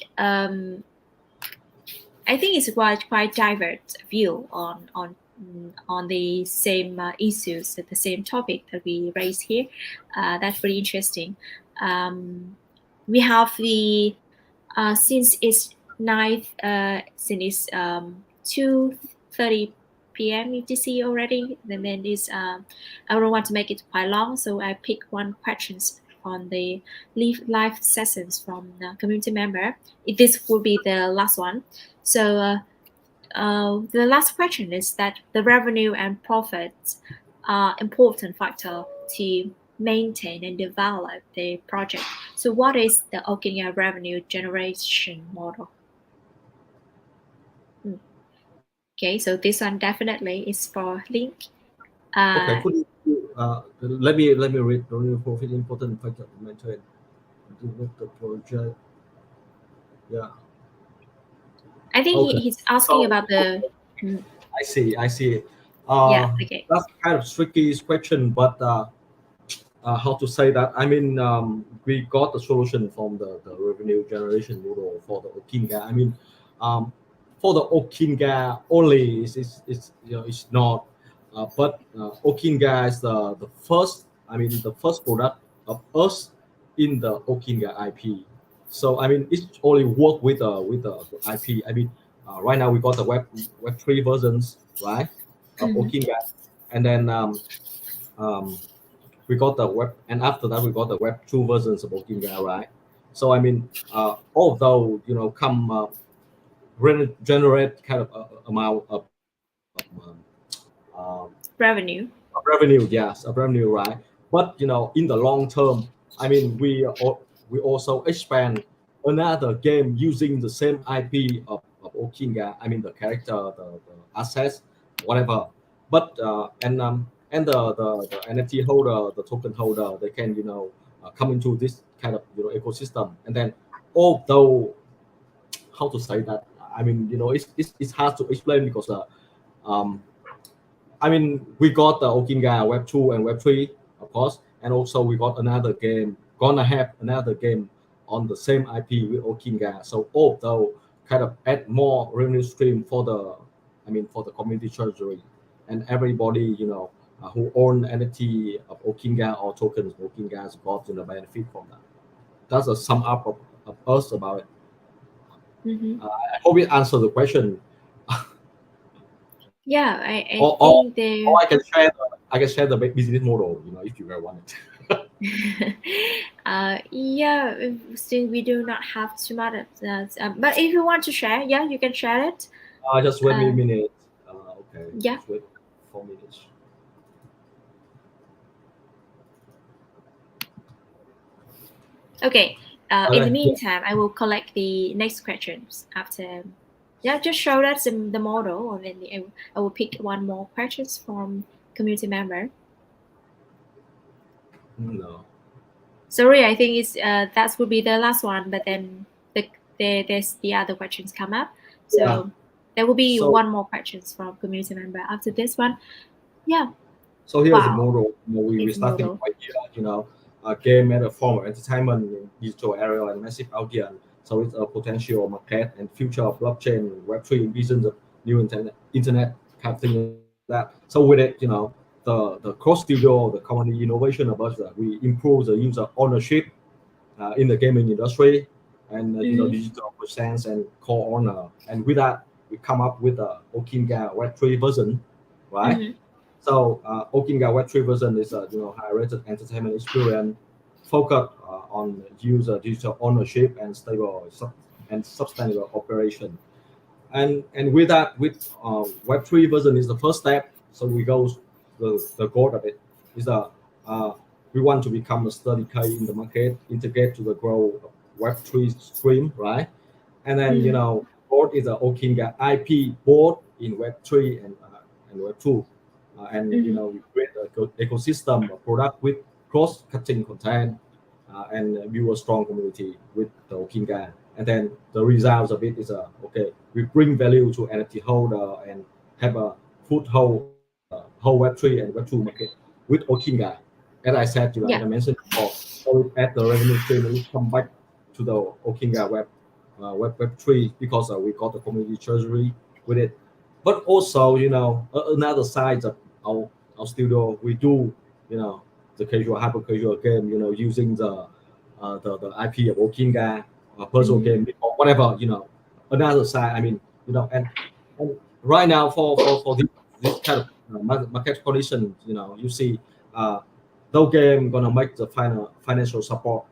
I think it's quite diverse view on the same issues, the same topic that we raised here. That's pretty interesting. We have the since it's 2:30 p.m. UTC already, and then this I don't want to make it quite long, so I pick one questions on the live sessions from the community member. This will be the last one. So the last question is that the revenue and profits are important factor to maintain and develop the project. So what is the Ookeenga revenue generation model? Okay, so this one definitely is for Link. Okay, could you, let me read the revenue profit important factor to maintain the project. Yeah. I think he's asking about the. I see. Okay. That's kind of tricky question, but how to say that? I mean, we got the solution from the revenue generation model for the Ookeenga. I mean, for the Ookeenga only, it's not. But Ookeenga is the first. I mean, the first product of us in the Ookeenga IP. So I mean, it's only work with the IP. I mean, right now we got the web 3 versions, right, of Ookeenga, and then we got the web, and after that we got the web 2 versions of Ookeenga, right? So I mean, although come generate kind of amount of revenue. Yes, of revenue, right? But in the long term, I mean, we also expand another game using the same IP of Ookeenga. I mean, the character, the assets, whatever. But and the NFT holder, the token holder, they can come into this kind of ecosystem. And then, although how to say that, I mean, it's hard to explain because I mean, we got the Ookeenga Web 2 and Web 3, of course, and also we got another game, gonna have another game on the same IP with Ookeenga. So although kind of add more revenue stream for the community treasury, and everybody who own NFT of Ookeenga or tokens of Ookeenga has got benefit from that. That's a sum up of us about it. I hope it answered the question. Yeah, I or think I can share the business model, if you really want it. Yeah, since we do not have too much of that, but if you want to share, yeah, you can share it. Just wait me a minute. Okay, Yeah. just wait 4 minutes. Okay. In the Okay, yeah. meantime, I will collect the next questions after. Yeah, just show us the model, and then I will pick one more questions from community member. No. Sorry, I think it's that would be the last one, but then there's the other questions come up, so Yeah. there will be So one more questions from community member after this one. Yeah. so here's the Wow. model. We're Here's the starting model. right here. Game as a form of entertainment in digital area and massive audience. So it's a potential market and future of blockchain, Web3, visions of new internet kind of thing like that. So with it, the cross studio, the company innovation about that, we improve the user ownership in the gaming industry, and digital presence and core owner. And with that, we come up with a Ookeenga Web3 version, right? So Ookeenga Web3 version is a high-rated entertainment experience focused on user digital ownership and stable and sustainable operation. And with that, with Web3 version is the first step. So we go the goal of it is we want to become a study K in the market, integrate to the growth of Web3 stream, right? And then board is a Ookeenga IP board in Web3 and Web2, and we create an ecosystem of product with cross-cutting content, and build a strong community with the Ookeenga. And then the results of it is we bring value to NFT holder and have a foothold in the whole Web3 and Web2 market with Ookeenga. As I said, Yeah. as I mentioned before, so at the revenue stream, we come back to the Ookeenga Web3 because we got the community treasury with it. But also, another side of our studio, we do, the casual, hyper casual game, using the IP of Ookeenga, puzzle game or whatever, another side. I mean, and right now for this kind of market condition, you see, those game gonna make the financial support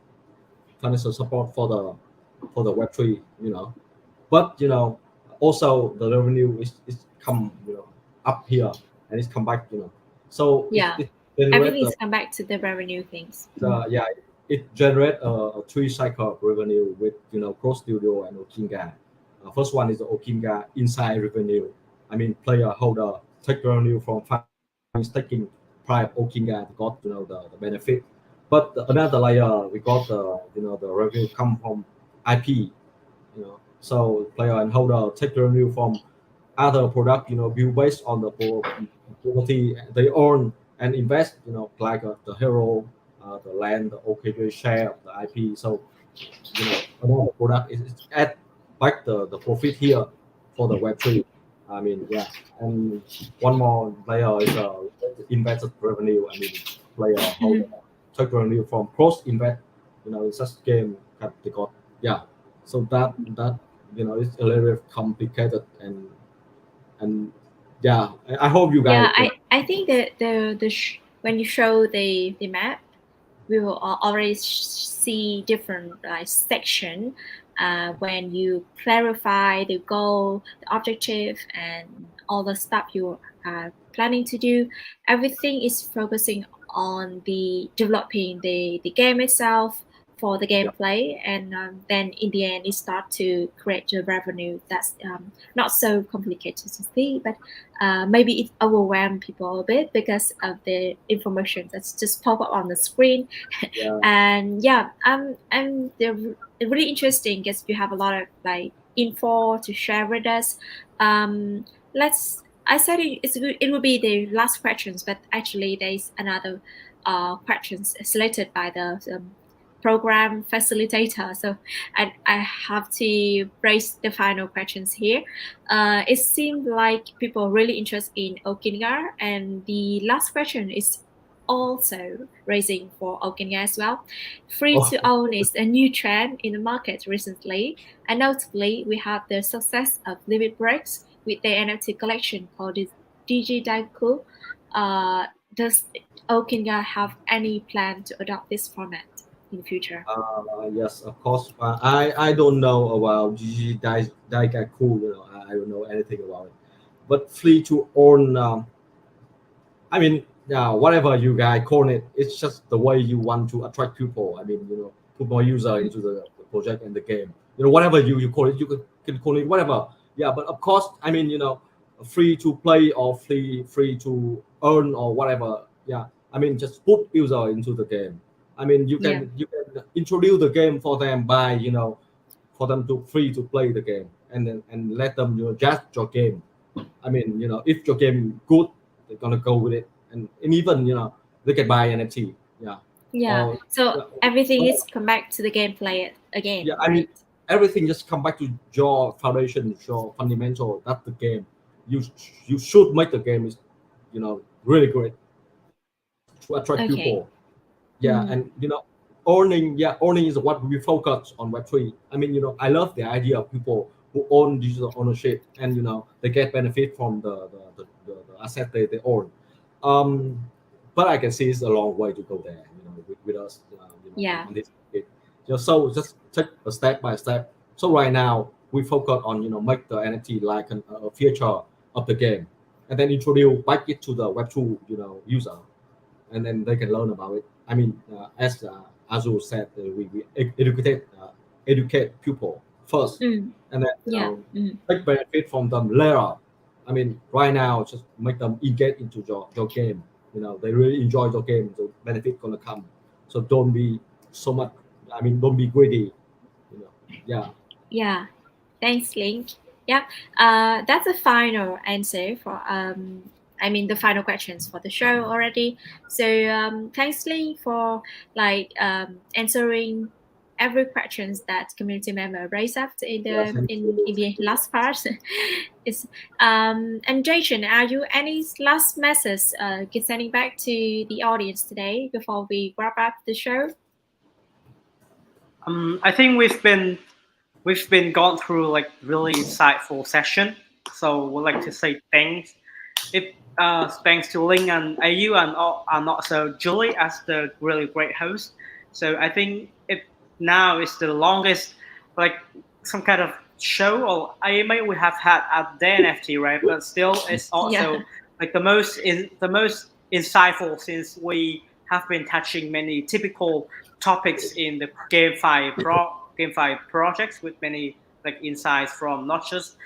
for the Web3, but also the revenue is come up here and it's come back, so Yeah. it generate Everything's come back to the revenue things. yeah, it generate a 3 cycle of revenue with Cross Studio and Ookeenga. First one is the Ookeenga inside revenue. I mean, player holder take revenue from staking price of Ookeenga got the benefit. But another layer we got the revenue come from IP. So player and holder take revenue from other product built based on the property they own and invest like the hero, the land, the OKJ share of the IP. So another product is add back the profit here for the Web3. I mean, yeah. And one more layer is invested revenue. I mean, player holder take revenue from cross invest in such game that they got. Yeah. So that it's a little bit complicated and yeah, I hope you guys. Yeah, I think that when you show the map, we will already see different section. When you clarify the goal, the objective, and all the stuff you are planning to do, everything is focusing on the developing the game itself for the gameplay, and then in the end it start to create the revenue. That's not so complicated to see, but maybe it overwhelms people a bit because of the information that's just pop up on the screen. Yeah. And yeah, and they're really interesting because you have a lot of info to share with us. I said it will be the last questions, but actually there's another questions selected by the program facilitator. So I have to raise the final questions here. It seemed like people really interested in Ookeenga, and the last question is also raising for Ookeenga as well. Free to own is a new trend in the market recently, and notably we have the success of Limit Breaks with their NFT collection called Digidaku. does Ookeenga have any plan to adopt this format in the future? Yes, of course. I don't know about GG Daikaku. I don't know anything about it. But free to own. I mean, yeah, whatever you guys call it, it's just the way you want to attract people. I mean, put more user into the project and the game. Whatever you call it, you can call it whatever. Yeah, but of course, I mean, free to play or free to earn or whatever. Yeah, I mean, just put user into the game. I mean, you can introduce the game for them by for them to free to play the game and let them judge your game. I mean, if your game good, they're gonna go with it, and even they can buy NFT. Yeah. Yeah. So everything is come back to the gameplay again. Yeah, right? I mean, everything just come back to your foundation, your fundamental. That's the game. You should make the game is really great to attract people. Yeah, and owning is what we focus on Web3. I mean, I love the idea of people who own digital ownership and they get benefit from the asset they own. But I can see it's a long way to go there. With us. On this. So just take a step by step. So right now we focus on make the NFT like a feature of the game, and then introduce back it to the Web2 user, and then they can learn about it. I mean, as Azul said, we educate people first, and then take benefit from them later. I mean, right now, just make them engage into your game. They really enjoy your game, so benefit gonna come. So don't be so much. I mean, don't be greedy. Yeah. Yeah. Thanks, Link. Yeah. That's a final answer for the final questions for the show already. So thanks, Link, for answering every questions that community member raised up in the last part. And Jason, are you any last message sending back to the audience today before we wrap up the show? I think we've been gone through like really insightful session. So we'd like to say thanks. Thanks to Ling and AU and also Julie as the really great host. So I think it now is the longest like some kind of show or AMA we have had at DareNFT, right? But still, it's also like the most insightful since we have been touching many typical topics in the GameFi projects with many like insights from not just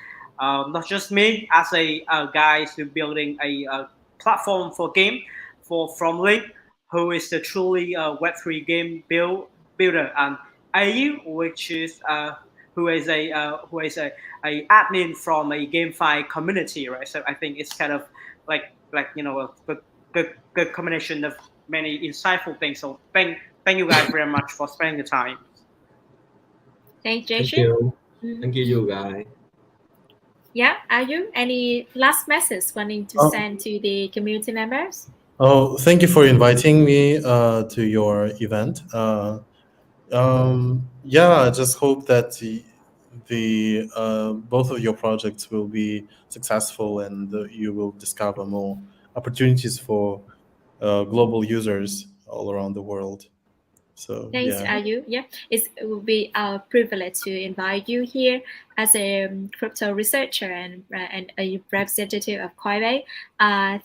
me as a guy who's building a platform for game from Link, who is the truly Web3 game builder, and AU, which is who is a admin from a GameFi community, right? So I think it's kind of like a good combination of many insightful things. So thank you guys very much for spending the time. Thanks, Jason. Thank you. Thank you guys. Yeah, are you any last message wanting to send to the community members? Oh, thank you for inviting me to your event. I just hope that the both of your projects will be successful and you will discover more opportunities for global users all around the world. So thanks, Ayu. Yeah, it will be our privilege to invite you here as a crypto researcher and a representative of Coinbay.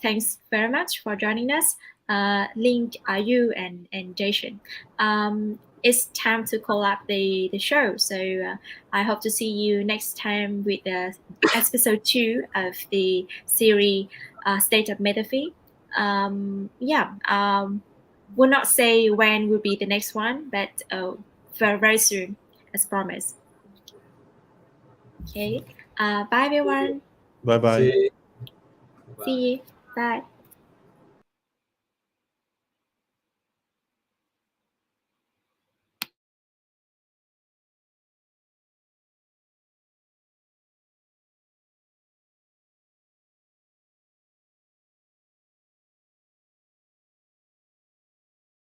Thanks very much for joining us, Link, Ayu, and Jason. It's time to call up the show. So I hope to see you next time with episode 2 of the series State of MetaFi. Will not say when will be the next one, but very, very soon, as promised. Okay. Bye, everyone. Bye-bye. See you. See you. Bye.